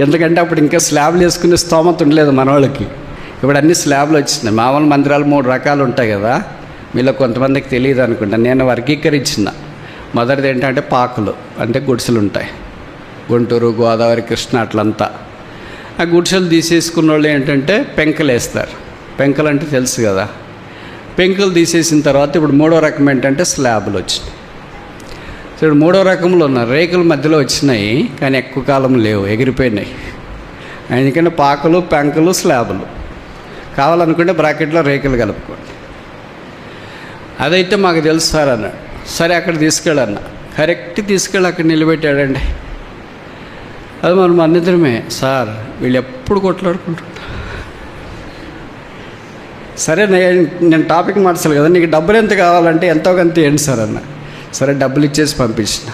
Speaker 1: ఎందుకంటే అప్పుడు ఇంకా స్లాబ్లు వేసుకునే స్తోమత ఉండలేదు మన వాళ్ళకి. ఇప్పుడు అన్ని స్లాబ్లు వచ్చినాయి. మామూలు మందిరాలు 3 రకాలు ఉంటాయి కదా, మీలో కొంతమందికి తెలియదు అనుకుంటా. నేను వర్గీకరించిన. మొదటిది ఏంటంటే పాకులు, అంటే గుడిసెలు ఉంటాయి. గుంటూరు, గోదావరి, కృష్ణ అట్లంతా. ఆ గుడిసెలు తీసేసుకున్న వాళ్ళు ఏంటంటే పెంకలు వేస్తారు. పెంకలు అంటే తెలుసు కదా. పెంకులు తీసేసిన తర్వాత ఇప్పుడు 3వ రకం ఏంటంటే స్లాబ్లు వచ్చినాయి. ఇప్పుడు 3వ రకంలో ఉన్న రేకుల మధ్యలో వచ్చినాయి, కానీ ఎక్కువ కాలం లేవు, ఎగిరిపోయినాయి. ఎందుకంటే పాకలు, పెంకలు, స్లాబులు కావాలనుకుంటే బ్రాకెట్లో రేకులు కలుపుకోండి. అదైతే మాకు తెలుసు సార్ అన్నాడు. సరే అక్కడ తీసుకెళ్ళన్న. కరెక్ట్ తీసుకెళ్ళి అక్కడ నిలబెట్టాడండి. అది మనం అన్నిద్దరమే, సార్ వీళ్ళు ఎప్పుడు కొట్లాడుకుంటుంటా. సరే నేను టాపిక్ మార్చాలి కదా, నీకు డబ్బులు ఎంత కావాలంటే ఎంతో కొంత ఏంటి సార్ అన్న. సరే డబ్బులు ఇచ్చేసి పంపించిన.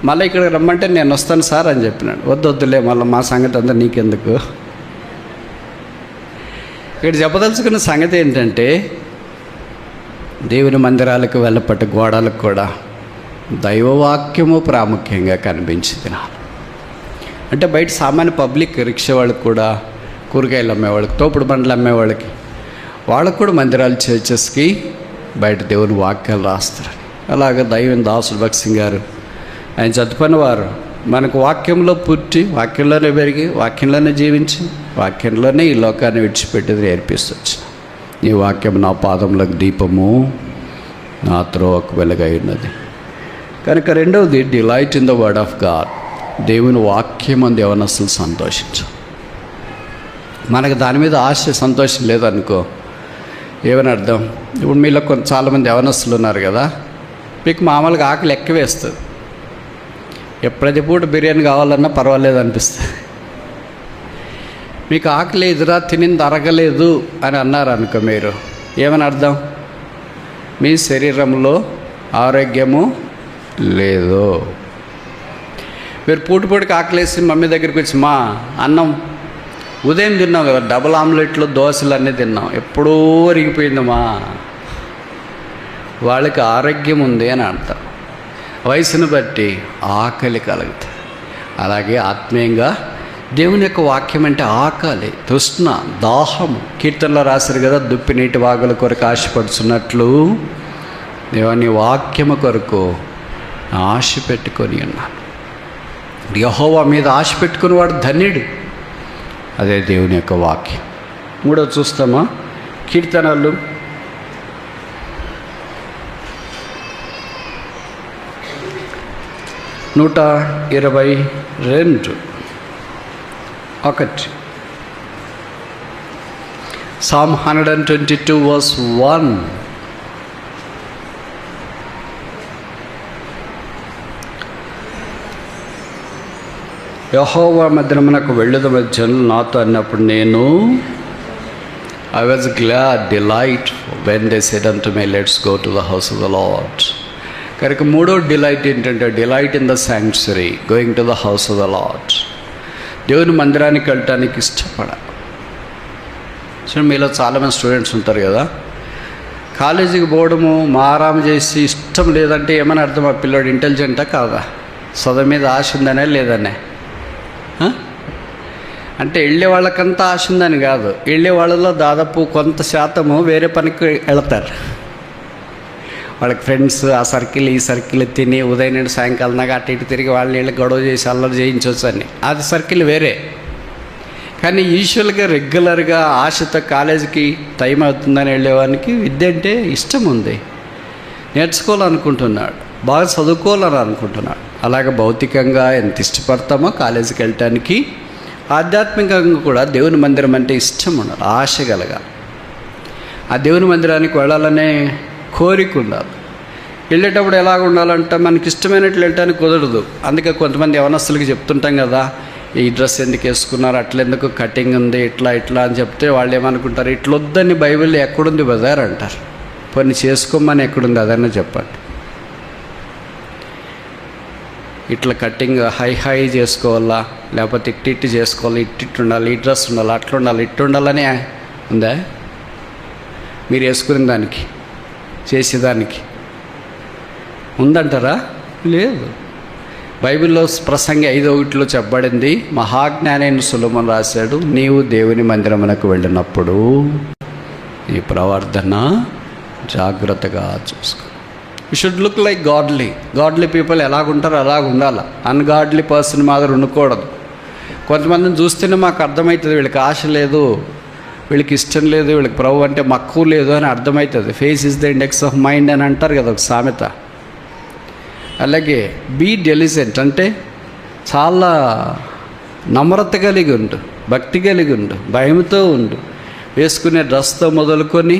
Speaker 1: మళ్ళీ ఇక్కడికి రమ్మంటే నేను వస్తాను సార్ అని చెప్పినాడు. వద్దులే మళ్ళీ మా సంగతి అంతా నీకెందుకు. ఇక్కడ చెప్పదలుచుకున్న సంగతి ఏంటంటే, దేవుని మందిరాలకు వెళ్ళపట్ట గోడలకు కూడా దైవవాక్యము ప్రాముఖ్యంగా కనిపించింది. అంటే బయట సామాన్య పబ్లిక్ రిక్షా వాళ్ళకి కూడా, కూరగాయలు అమ్మేవాళ్ళకి, తోపుడు బండ్లు అమ్మేవాళ్ళకి, వాళ్ళకు కూడా మందిరాలు చర్చెస్కి బయట దేవుని వాక్యాలు రాస్తారు. అలాగే దైవం దాసుడు భగత్ సింగ్ గారు, ఆయన చదువుకున్న వారు మనకు వాక్యంలో పుట్టి, వాక్యంలోనే పెరిగి, వాక్యంలోనే జీవించి, వాక్యంలోనే ఈ లోకాన్ని విడిచిపెట్టేది నేర్పిస్తొచ్చు. ఈ వాక్యం నా పాదములకు దీపము, నా త్రోవకు వెలుగై ఉన్నది. కనుక రెండవది, delight in the word of God. దేవుని వాక్యం అందు యవనస్తులు సంతోషించు. మనకు దాని మీద ఆశ, సంతోషం లేదనుకో, ఏమని అర్థం? ఇప్పుడు మీలో చాలామంది యవనస్తులు ఉన్నారు కదా, మీకు మామూలుగా ఆకలి ఎక్కువ వేస్తుంది. ఎప్పుడైతే పూట బిర్యానీ కావాలన్నా పర్వాలేదు అనిపిస్తుంది. మీకు ఆకలి ఎదురా, తినింది అరగలేదు అని అన్నారు అనుకో, మీరు ఏమని అర్థం? మీ శరీరంలో ఆరోగ్యము లేదు. మీరు పూటకి ఆకలేసి మమ్మీ దగ్గరికి వచ్చి, మా అన్నం ఉదయం తిన్నాం కదా, డబుల్ ఆమ్లెట్లు, దోశలు అన్నీ తిన్నాం, ఎప్పుడూ అరిగిపోయిందమ్మా. వాళ్ళకి ఆరోగ్యం ఉంది అని అంటారు. వయసును బట్టి ఆకలి కలుగుతుంది. అలాగే ఆత్మీయంగా దేవుని యొక్క వాక్యం అంటే ఆకలి, తృష్ణ, దాహము. కీర్తనలో రాశారు కదా, దుప్పి నీటి వాగుల కొరకు ఆశపడుచున్నట్లు దేవుని వాక్యము కొరకు ఆశ పెట్టుకొని ఉన్నాను. యెహోవా మీద ఆశ పెట్టుకుని వాడు ధన్యుడు. అదే దేవుని యొక్క వాక్యం. మూడో చూస్తామా, కీర్తనలు 122:1. Psalm 122:1. యెహోవా మందిరమునకు వెళ్ళుదము, జనులు నాతో అన్నప్పుడు నేను I was glad, delight when they said unto me, let's go to the house of the Lord. కనుక మూడో డిలైట్ ఏంటంటే, delight in the sanctuary, going to the house of the lord. దేవుని మందిరానికి వెళ్ళటానికి ఇష్టపడాలి. సో మీలో చాలామంది స్టూడెంట్స్ ఉంటారు కదా, కాలేజీకి పోవడము మారాము చేసి ఇష్టం లేదంటే ఏమని అర్థం? ఆ పిల్లోడు ఇంటెలిజెంటా కాదా? చదువు మీద ఆశ ఉందనే లేదనే? అంటే వెళ్ళే వాళ్ళకంతా ఆశ ఉందని కాదు, వెళ్ళే వాళ్ళలో దాదాపు కొంత శాతము వేరే పనికి వెళతారు. వాళ్ళకి ఫ్రెండ్స్, ఆ సర్కిల్ ఈ సర్కిల్ తిని ఉదయం నుండి సాయంకాలం దాకా అటు ఇటు తిరిగి వాళ్ళ నీళ్ళు గొడవ చేసి అల్లరి చేయించవచ్చు అని, అది సర్కిల్ వేరే. కానీ యూజువల్గా రెగ్యులర్గా ఆశతో కాలేజీకి టైం అవుతుందని వెళ్ళేవానికి విద్య అంటే ఇష్టం ఉంది, నేర్చుకోవాలనుకుంటున్నాడు, బాగా చదువుకోవాలని అనుకుంటున్నాడు. అలాగే భౌతికంగా ఎంత ఇష్టపడతామో కాలేజీకి వెళ్ళటానికి, ఆధ్యాత్మికంగా కూడా దేవుని మందిరం అంటే ఇష్టం ఉండాలి, ఆశ కలగాలి. ఆ దేవుని మందిరానికి వెళ్ళాలనే కోరిక ఉండాలి. వెళ్ళేటప్పుడు ఎలాగ ఉండాలంటే మనకి ఇష్టమైనట్లు వెళ్ళటానికి కుదరదు. అందుకే కొంతమంది యవనస్తులకి చెప్తుంటాం కదా, ఈ డ్రెస్ ఎందుకు వేసుకున్నారు, అట్లెందుకు కటింగ్ ఉంది, ఇట్లా అని చెప్తే వాళ్ళు ఏమనుకుంటారు, ఇట్లొద్దని బైబిల్లో ఎక్కడుంది బజార్ అంటారు. కొన్ని చేసుకోమని ఎక్కడుంది అదన్నా చెప్పండి. ఇట్లా కటింగ్ హై చేసుకోవాలా, లేకపోతే ఇట్టి చేసుకోవాలి, ఇట్టి ఉండాలి, ఈ డ్రెస్ ఉండాలి, అట్లా ఉండాలి, ఇట్టు ఉండాలని ఉందా? మీరు వేసుకునే దానికి, చేసేదానికి ఉందంటారా? లేదు. బైబిల్లో ప్రసంగి 5:1 చెప్పబడింది, మహాజ్ఞానైన సొలొమోను రాశాడు, నీవు దేవుని మందిరమునకు వెళ్ళినప్పుడు నీ ప్రవర్తన జాగ్రత్తగా చూసుకో. You should look like godly people ఎలాగుంటారో అలాగ ఉండాలి. అన్గాడ్లీ పర్సన్ మాదిరి ఉండకూడదు. కొంతమందిని చూస్తేనే మాకు అర్థమవుతుంది, వీళ్ళకి ఆశ లేదు, వీళ్ళకి ఇష్టం లేదు, వీళ్ళకి ప్రభు అంటే మక్కువ లేదు అని అర్థమవుతుంది. Face is the index of mind అని అంటారు కదా ఒక సామెత. అలాగే బీ డెలిజెంట్ అంటే చాలా నమ్రత కలిగి ఉండు, భక్తి కలిగి ఉండు, భయంతో ఉండు. వేసుకునే డ్రెస్తో మొదలుకొని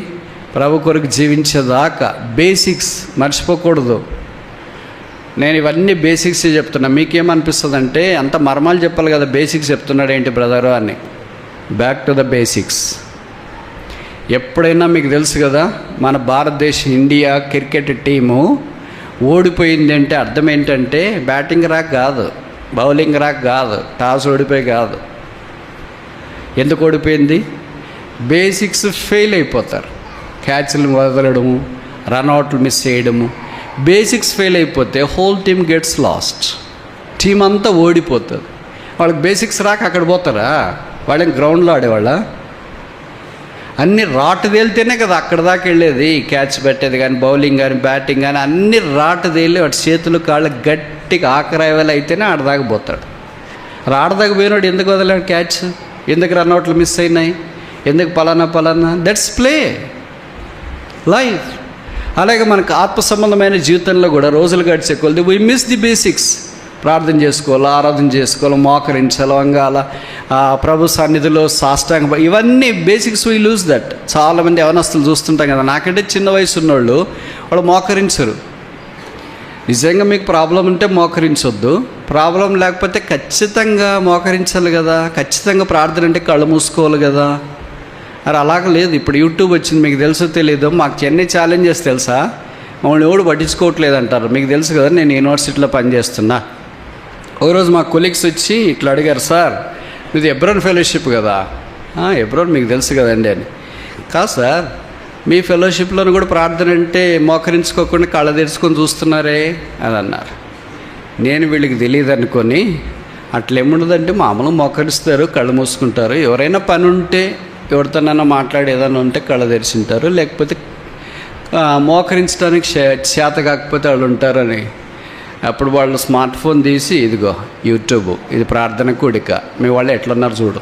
Speaker 1: ప్రభు కొరకు జీవించేదాకా బేసిక్స్ మర్చిపోకూడదు. నేను ఇవన్నీ బేసిక్స్ చెప్తున్నా. మీకేమనిపిస్తుంది అంటే అంత మర్మాలు చెప్పాలి కదా, బేసిక్స్ చెప్తున్నాడు ఏంటి బ్రదరు అని. Back to the basics. ఎప్పుడైనా మీకు తెలుసు కదా, మన భారతదేశ ఇండియా క్రికెట్ టీము ఓడిపోయింది అంటే అర్థం ఏంటంటే బ్యాటింగ్ రాక్ కాదు, బౌలింగ్ రాక్ కాదు, టాస్ ఓడిపోయి కాదు. ఎందుకు ఓడిపోయింది? బేసిక్స్ ఫెయిల్ అయిపోతారు. క్యాచ్లు వదలడము, రన్అవుట్లు మిస్ చేయడము, బేసిక్స్ ఫెయిల్ అయిపోతే whole team gets last. Team అంతా ఓడిపోతుంది. వాళ్ళకి బేసిక్స్ రాక అక్కడ పోతారా? వాళ్ళని గ్రౌండ్లో ఆడేవాళ్ళ? అన్నీ రాటు తేలితేనే కదా అక్కడ దాకా వెళ్ళేది. క్యాచ్ పెట్టేది కానీ, బౌలింగ్ కానీ, బ్యాటింగ్ కానీ అన్నీ రాటు తేలి వాటి చేతులు కాళ్ళు గట్టిగా ఆకరాయవేళ అయితేనే ఆడదాకా పోతాడు. ఆడదాకా పోయినాడు ఎందుకు వదలాడు క్యాచ్? ఎందుకు రన్అవుట్లు మిస్ అయినాయి? ఎందుకు పలానా? That's play life. అలాగే మనకు ఆత్మ సంబంధమైన జీవితంలో కూడా రోజులు గడిచే కొద్ది వీ మిస్ ది బేసిక్స్. ప్రార్థన చేసుకోవాలి, ఆరాధన చేసుకోవాలి, మోకరించాలి, వంగాల, ప్రభు సన్నిధిలో సాష్టాంగ, ఇవన్నీ బేసిక్స్ వీ లూజ్ దట్. చాలామంది యవనస్తులు చూస్తుంటాం కదా, నాకంటే చిన్న వయసు ఉన్నోళ్ళు వాళ్ళు మోకరించరు. నిజంగా మీకు ప్రాబ్లం ఉంటే మోకరించొద్దు, ప్రాబ్లం లేకపోతే ఖచ్చితంగా మోకరించాలి కదా. ఖచ్చితంగా ప్రార్థన అంటే కళ్ళు మూసుకోవాలి కదా. మరి అలాగ లేదు. ఇప్పుడు యూట్యూబ్ వచ్చింది, మీకు తెలుసో తెలీదు. మాకు చెన్నై ఛాలెంజెస్ తెలుసా? మమ్మల్ని ఎవడు పట్టించుకోవట్లేదు అంటారు. మీకు తెలుసు కదా, నేను యూనివర్సిటీలో పనిచేస్తున్నా. ఒకరోజు మా కొలీగ్స్ వచ్చి ఇట్లా అడిగారు, సార్ ఇది ఎబ్రోన్ ఫెలోషిప్ కదా? ఎబ్రోన్ మీకు తెలుసు కదండి అని. కాదు సార్, మీ ఫెలోషిప్లో కూడా ప్రార్థన అంటే మోకరించుకోకుండా కళ్ళ తెరుచుకొని చూస్తున్నారే అని అన్నారు. నేను వీళ్ళకి తెలియదు అనుకొని, అట్లేముండదంటే మామూలుగా మోకరిస్తారు, కళ్ళు మూసుకుంటారు. ఎవరైనా పని ఉంటే, ఎవరితోనైనా మాట్లాడి ఏదైనా ఉంటే కళ్ళు తెరిచింటారు, లేకపోతే మోకరించడానికి చేత కాకపోతే వాళ్ళు ఉంటారని. అప్పుడు వాళ్ళు స్మార్ట్ ఫోన్ తీసి, ఇదిగో యూట్యూబ్, ఇది ప్రార్థన కూడిక, మీ వాళ్ళు ఎట్లున్నారు చూడు.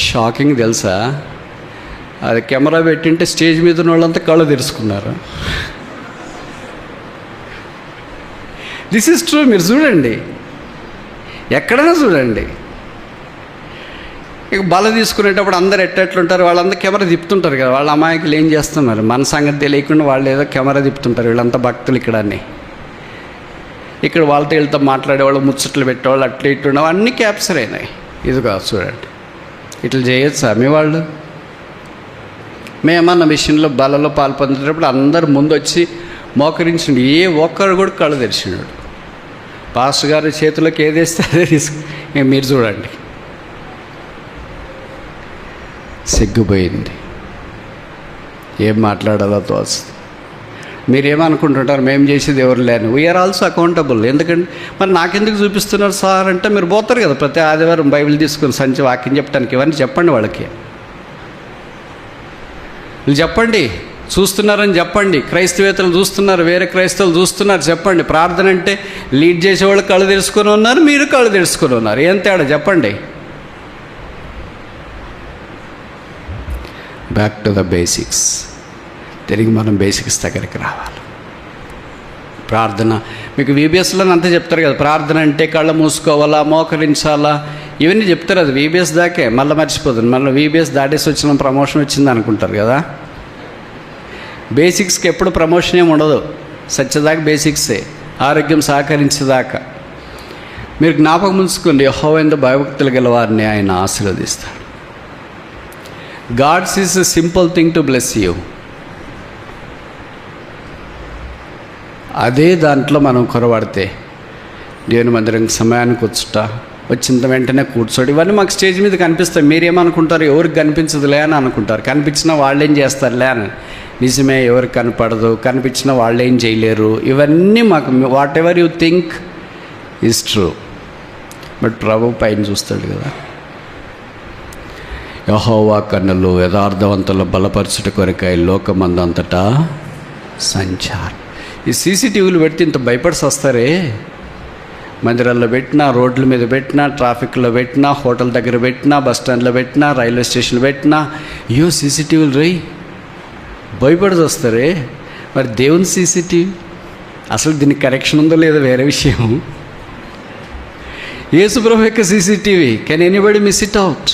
Speaker 1: షాకింగ్ తెలుసా? అది కెమెరా పెట్టింటే స్టేజ్ మీద ఉన్న వాళ్ళంతా కళ్ళు తెరుచుకున్నారు. This is true. మీరు చూడండి, ఎక్కడైనా చూడండి. ఇక బల తీసుకునేటప్పుడు అందరు ఎట్లెట్లుంటారు, వాళ్ళంతా కెమెరా తిప్పుతుంటారు కదా. వాళ్ళ అమాయకులు ఏం చేస్తున్నారు, మన సంగతి తెలియకుండా వాళ్ళు ఏదో కెమెరా తిప్పుతుంటారు. వీళ్ళంతా భక్తులు ఇక్కడ అన్నీ. ఇక్కడ వాళ్ళతో వీళ్ళతో మాట్లాడేవాళ్ళు, ముచ్చట్లు పెట్టేవాళ్ళు, అట్లా ఇట్లా ఉండవు, అన్నీ క్యాప్చర్ అయినాయి. ఇదిగో చూడండి, ఇట్లా చేయొచ్చా మీ వాళ్ళు? మేమన్న విషయంలో బలలో పాల్పొందేటప్పుడు అందరు ముందు వచ్చి మోకరించండి. ఏ ఒక్కరు కూడా కళ్ళు తెరిచినాడు. పాస్టర్ గారి చేతిలోకి ఏది వేస్తే అదే తీసుకు మీరు చూడండి. సిగ్గుపోయింది, ఏం మాట్లాడాలో తోస్తుంది. మీరేమనుకుంటుంటారు, మేము చేసేది ఎవరు లేని. We are also accountable. ఎందుకంటే మరి నాకెందుకు చూపిస్తున్నారు సార్ అంటే, మీరు పోతారు కదా ప్రతి ఆదివారం బైబిల్ తీసుకుని సంచి వాక్యం చెప్పడానికి. ఇవన్నీ చెప్పండి వాళ్ళకి, వీళ్ళు చెప్పండి, చూస్తున్నారని చెప్పండి. క్రైస్తవేతలు చూస్తున్నారు, వేరే క్రైస్తవులు చూస్తున్నారు చెప్పండి. ప్రార్థన అంటే లీడ్ చేసేవాళ్ళు కళ్ళు తెలుసుకొని ఉన్నారు, మీరు కళ్ళు తెలుసుకొని ఉన్నారు. ఏం తేడా చెప్పండి. Back to the basics. తిరిగి మనం బేసిక్స్ దగ్గరికి రావాలి. ప్రార్థన మీకు వీబీఎస్లో అంతా చెప్తారు కదా, ప్రార్థన అంటే కళ్ళు మూసుకోవాలా, మోకరించాలా, ఇవన్నీ చెప్తారు. అది వీబీఎస్ దాకే, మళ్ళీ మర్చిపోతుంది. మళ్ళీ వీబీఎస్ దాటేసి వచ్చిన ప్రమోషన్ వచ్చింది అనుకుంటారు కదా. బేసిక్స్కి ఎప్పుడు ప్రమోషన్ ఏమి ఉండదు. సత్యదాకా బేసిక్సే, ఆరోగ్యం సహకరించేదాకా. మీరు జ్ఞాపకం ఉంచుకోండి, యెహోవా భయభక్తులు గల వారిని ఆయన ఆశీర్వదిస్తాడు. God's is a simple thing to bless you. అదే దాంట్లో మనం కొరబడితే, దేవుని మందిరానికి సమయానికి వచ్చిన వెంటనే కూర్చోడు. ఇవన్నీ మాకు స్టేజ్ మీద కనిపిస్తాయి. మీరేమనుకుంటారు, ఎవరికి కనిపించదులే అని అనుకుంటారు. కనిపించినా వాళ్ళేం చేస్తారులే అని. నిజమే, ఎవరికి కనపడదు, కనిపించినా వాళ్ళు ఏం చేయలేరు. ఇవన్నీ మాకు whatever you think is true. But ప్రభు పైన చూస్తాడు కదా. యెహోవా కన్నులు యథార్థవంతుల బలపరచుట కొరకై లోకమందంతటా సంచారం. ఈ సీసీటీవీలు పెడితే ఇంత భయపడి వస్తారే. మందిరాల్లో పెట్టినా, రోడ్ల మీద పెట్టినా, ట్రాఫిక్లో పెట్టినా, హోటల్ దగ్గర పెట్టినా, బస్ స్టాండ్లో పెట్టినా, రైల్వే స్టేషన్లో పెట్టినా, అయ్యో సీసీటీవీలు రై భయపడి వస్తారే. మరి దేవుని సీసీటీవీ అసలు దీనికి కరెక్షన్ ఉందో లేదో వేరే విషయం. యేసు ప్రభు యొక్క CCTV, can anybody miss it out?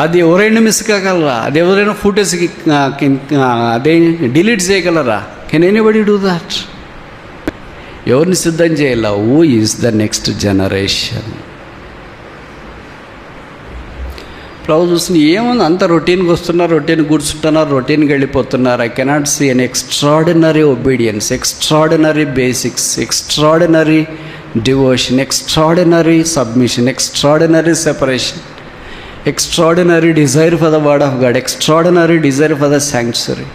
Speaker 1: అది ఎవరైనా మిస్ కాగలరా? అది ఎవరైనా ఫుటేజ్కి అదే డిలీట్ చేయగలరా? Can anybody do that? ఎవరిని సిద్ధం చేయాల? Who is the next generation? ప్రభు చూస్తున్న ఏముంది, అంత రొటీన్కి వస్తున్నారు, రొటీన్ కూర్చుంటున్నారు, రొటీన్కి వెళ్ళిపోతున్నారు. I cannot see an extraordinary obedience, extraordinary basics, extraordinary devotion, extraordinary submission, extraordinary separation, extraordinary desire for the word of God, extraordinary desire for the sanctuary.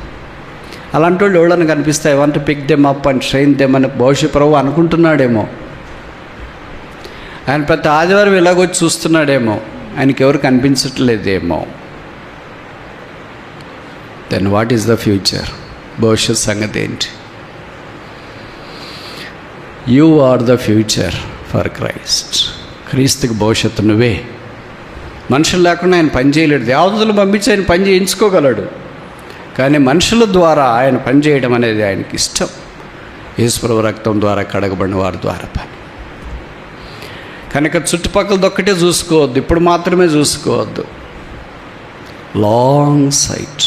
Speaker 1: అలాంటి వాళ్ళు ఎవడని కనిపిస్తే I want to pick them up and train them అని బహుశా ప్రభు అనుకుంటున్నాడేమో. ఆయన ప్రతి ఆదివారం ఇలాగొచ్చి చూస్తున్నాడేమో, ఆయనకి ఎవరు కనిపించట్లేదేమో. Then what is the future? భవిష్యత్ సంగతి ఏంటి? You are the future for Christ. క్రీస్తుకి భవిష్యత్తు నువ్వే. మనుషులు లేకుండా ఆయన పని చేయలేడు. దేవతలు పంపించి ఆయన పని చేయించుకోగలడు, కానీ మనుషుల ద్వారా ఆయన పని చేయడం అనేది ఆయనకి ఇష్టం. యేసుప్రభు రక్తం ద్వారా కడగబడిన వారి ద్వారా పని. కనుక చుట్టుపక్కలదొక్కటే చూసుకోవద్దు, ఇప్పుడు మాత్రమే చూసుకోవద్దు. లాంగ్ సైట్,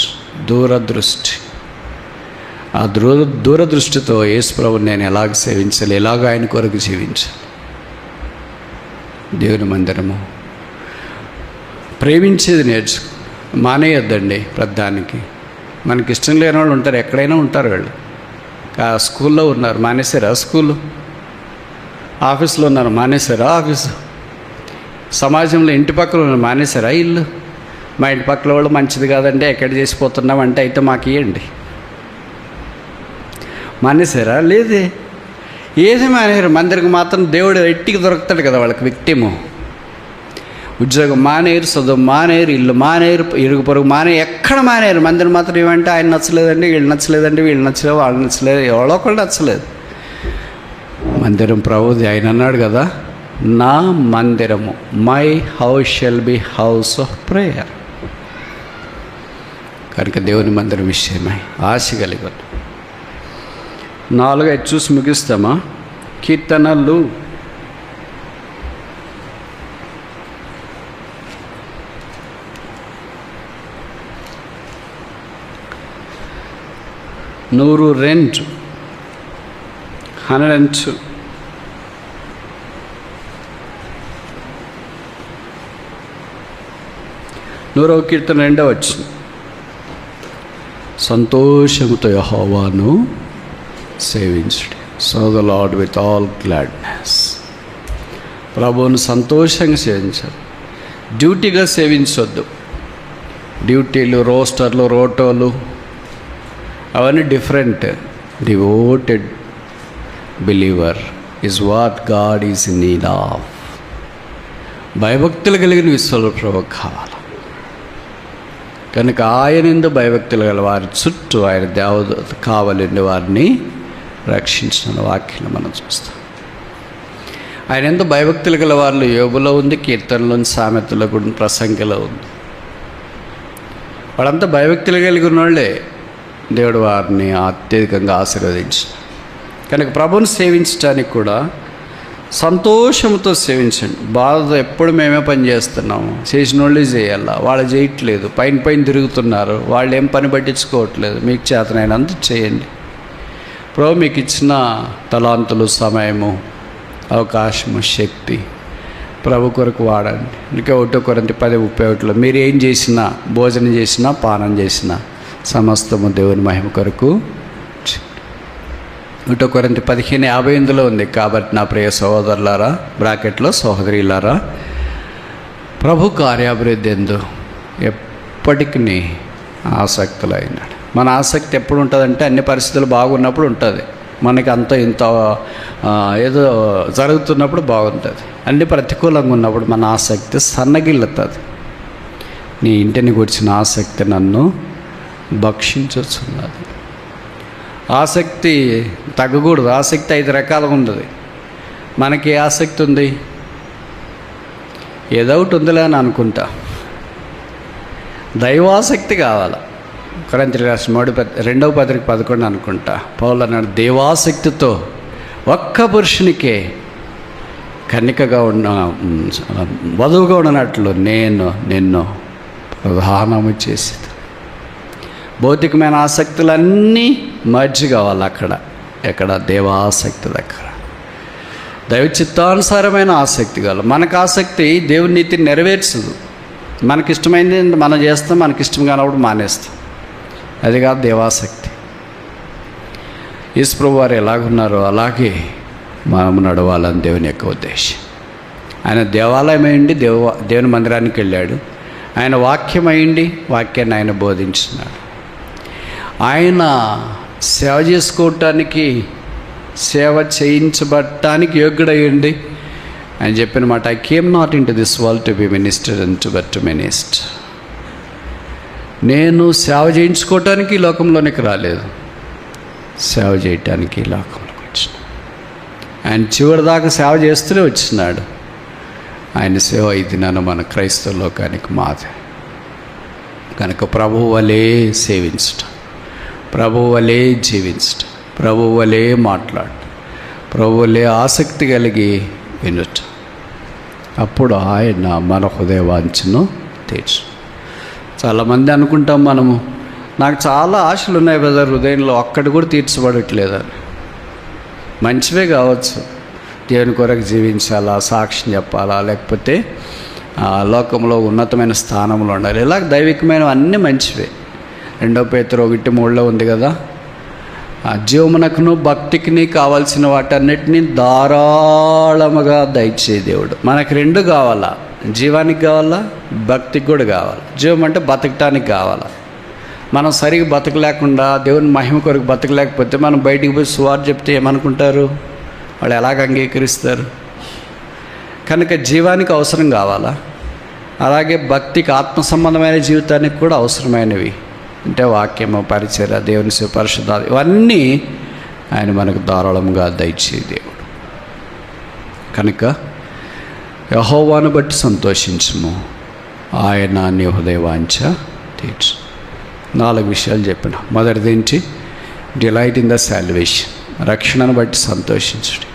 Speaker 1: దూరదృష్టి. ఆ దూరదృష్టితో యేసుప్రభుని నేను ఎలాగ సేవించాలి, ఎలాగ ఆయన కొరకు జీవించాలి. దేవుని మందిరము ప్రేమించేది నేర్చుకో, మానేయొద్దండి. ప్రధానికి మనకి ఇష్టం లేని వాళ్ళు ఉంటారు, ఎక్కడైనా ఉంటారు. వాళ్ళు స్కూల్లో ఉన్నారు, మానేశారా స్కూలు? ఆఫీస్లో ఉన్నారు, మానేశారా ఆఫీసు? సమాజంలో ఇంటి పక్కన ఉన్నారు, మానేశారా ఇల్లు? మా ఇంటి పక్కల వాళ్ళు మంచిది కాదంటే ఎక్కడ చేసిపోతున్నాం అంటే అయితే మాకు ఇవ్వండి. మానేశారా? లేదే. ఏది మానేరు? మందిరికి మాత్రం దేవుడు ఎట్టికి దొరుకుతాడు కదా వాళ్ళకి విక్టిము. ఉద్యోగం మానేరు, చదువు మానేరు, ఇల్లు మానేరు, ఇరుగు పొరుగు మానేరు, ఎక్కడ మానేరు. మందిరం మాత్రం ఏమంటే ఆయన నచ్చలేదండి, వీళ్ళు నచ్చలేదండి, వీళ్ళు నచ్చలేదు, వాళ్ళు నచ్చలేదు, ఎవరో ఒకళ్ళు నచ్చలేదు. మందిరం ప్రభుది. ఆయన అన్నాడు కదా, నా మందిరము, my house shall be house of prayer. కనుక దేవుని మందిరం విషయమై ఆశ కలిగాను. 4 చూసి ముగిస్తామా? కీర్తనలు 102, 102. నూరవ కీర్తన 2వ వచనం. సంతోషముతో యెహోవాను సేవించుడి. Serve the Lord with all gladness. ప్రభువును సంతోషంగా సేవించాలి. డ్యూటీగా సేవించొద్దు. డ్యూటీలు, రోస్టర్లు, రోటోలు అవన్నీ different. Devoted believer is what God is in need of. భయభక్తులు కలిగిన విశ్వాస ప్రభు కావాలి. కనుక ఆయన ఎందు భయభక్తులు గల వారి చుట్టూ ఆయన దేవదూత కావాలండి వారిని రక్షించిన వాక్యం మనం చూస్తాం. ఆయన ఎందు భయభక్తులు గల వారిలో యోబులో ఉంది, కీర్తనలో, సామెతలో కూడా, ప్రసంగిలో ఉంది. వాళ్ళంతా భయభక్తులు కలిగి ఉన్నవాళ్ళే. దేవుడు వారిని అత్యధికంగా ఆశీర్వదించిన. కనుక ప్రభువుని సేవించడానికి కూడా సంతోషంతో సేవించండి. బాధ ఎప్పుడు మేమే పని చేస్తున్నాము, చేసిన వాళ్ళే చేయాలా, వాళ్ళు చేయట్లేదు, పైన తిరుగుతున్నారు, వాళ్ళు ఏం పని పట్టించుకోవట్లేదు. మీకు చేతనైనంత చేయండి. ప్రభు మీకు ఇచ్చిన తలాంతులు, సమయము, అవకాశము, శక్తి ప్రభు కొరకు వాడండి. ఇంకా 1 కొరింథీ 10:31 మీరు ఏం చేసినా, భోజనం చేసినా, పానం చేసినా సమస్తము దేవుని మహిమ కొరకు. 1 కొరింథీ 15:58 ఉంది. కాబట్టి నా ప్రియ సహోదరులారా, బ్రాకెట్లో సహోదరులారా, ప్రభు కార్యాభివృద్ధి ఎందు ఎప్పటికీ ఆసక్తులైనాడు. మన ఆసక్తి ఎప్పుడు ఉంటుందంటే అన్ని పరిస్థితులు బాగున్నప్పుడు ఉంటుంది. మనకి అంత ఇంత ఏదో జరుగుతున్నప్పుడు బాగుంటుంది. అన్ని ప్రతికూలంగా ఉన్నప్పుడు మన ఆసక్తి సన్నగిల్లుతుంది. నీ ఇంటిని గురించిన ఆసక్తి నన్ను భక్షించుచున్నది. ఆసక్తి తగ్గకూడదు. ఆసక్తి 5 రకాలుగా ఉంది. మనకి ఏ ఆసక్తి ఉంది? ఏదో ఒకటి ఉందిలే అని అనుకుంటా. దైవాసక్తి కావాలి. కొరింథీ రాసిన 2వ పత్రిక 11 అనుకుంటా పౌలు అన్నాడు, దేవాసక్తితో ఒక్క పురుషునికే కన్నికగా ఉన్న వధువుగా ఉన్నట్లు నేను నిన్ను ప్రధానము చేసేది. భౌతికమైన ఆసక్తులన్నీ మర్జి కావాలి ఎక్కడ దేవాసక్తి దగ్గర. దైవ చిత్తానుసారమైన ఆసక్తి కావాలి. మనకు ఆసక్తి దేవుని నీతిని నెరవేర్చదు. మనకిష్టమైంది మనం చేస్తాం, మనకిష్టం కానప్పుడు మానేస్తాం. అది కాదు దేవాసక్తి. యేసు ప్రభు వారు ఎలాగున్నారో అలాగే మనము నడవాలని దేవుని యొక్క ఉద్దేశం. ఆయన దేవాలయం అయ్యండి దేవుని మందిరానికి వెళ్ళాడు. ఆయన వాక్యం అయ్యండి వాక్యాన్ని ఆయన బోధించినాడు. ఆయన సేవ చేసుకోవటానికి, సేవ చేయించబడటానికి యోగ్యుడయ్యండి. ఆయన చెప్పిన మాట, I came not in to this world to be minister and to but to minister. నేను సేవ చేయించుకోవటానికి ఈ లోకంలోనికి రాలేదు, సేవ చేయటానికి ఈ లోకంలోకి వచ్చిన. ఆయన చివరి దాకా సేవ చేస్తూనే వచ్చినాడు. ఆయన సేవ ఇది నన్ను మన క్రైస్తవ లోకానికి మాదే. కనుక ప్రభువు వలే సేవించటం, ప్రభువు వలే జీవించటం, ప్రభువు వలే మాట్లాడటం, ప్రభువు వలే ఆసక్తి కలిగి వినటం. అప్పుడు ఆయన మన హృదయ వాంఛను తీర్చు. చాలామంది అనుకుంటాం మనము, నాకు చాలా ఆశలు ఉన్నాయి బ్రదర్ హృదయంలో, ఒక్కటి కూడా తీర్చబడట్లేదని. మంచివే కావచ్చు, దేవుని కొరకు జీవించాలా, సాక్ష్యం చెప్పాలా, లేకపోతే లోకంలో ఉన్నతమైన స్థానంలో ఉండాలి, ఇలా దైవికమైనవి అన్నీ మంచివే. 2 పేతురు 1:3 ఉంది కదా, జీవమునకును భక్తికిని కావాల్సిన వాటన్నిటినీ ధారాళముగా దయచే దేవుడు. మనకు 2 కావాలా, జీవానికి కావాలా, భక్తికి కూడా కావాలి. జీవం అంటే బతకటానికి కావాలా. మనం సరిగ్గా బతకలేకుండా, దేవుని మహిమ కొరకు బతకలేకపోతే మనం బయటికి పోయి సువార్త చెప్తే ఏమనుకుంటారు, వాళ్ళు ఎలాగ అంగీకరిస్తారు? కనుక జీవానికి అవసరం కావాలా, అలాగే భక్తికి, ఆత్మ సంబంధమైన జీవితానికి కూడా అవసరమైనవి అంటే వాక్యము, పరిచర్య, దేవుని పరిశుద్ధాలు, ఇవన్నీ ఆయన మనకు ధారాళంగా దయచే దేవుడు. కనుక యెహోవాను బట్టి సంతోషించుము, ఆయన నీ హృదయ వాంఛ తీర్చు. 4 విషయాలు చెప్పిన. మొదటిది ఏంటి? డిలైట్ ఇన్ ద సాల్వేషన్, రక్షణను బట్టి సంతోషించండి.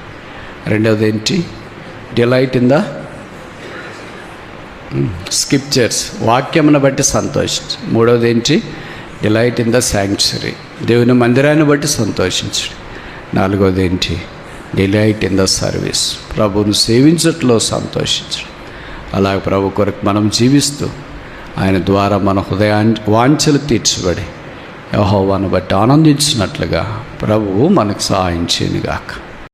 Speaker 1: రెండవది ఏంటి? డిలైట్ ఇన్ ద స్క్రిప్చర్స్, వాక్యమును బట్టి సంతోషించు. మూడవది ఏంటి? డిలైట్ ఇన్ ద శాంక్చురీ, దేవుని మందిరాన్ని బట్టి సంతోషించండి. నాలుగవది ఏంటి? డిలైట్ ఇన్ ద సర్వీస్, ప్రభువును సేవించట్లో సంతోషించడం. అలాగే ప్రభు కొరకు మనం జీవిస్తూ ఆయన ద్వారా మన హృదయ వాంఛలు తీర్చబడి యెహోవాను బట్టి ఆనందించినట్లుగా ప్రభువు మనకు సహాయం చేయనుగాక.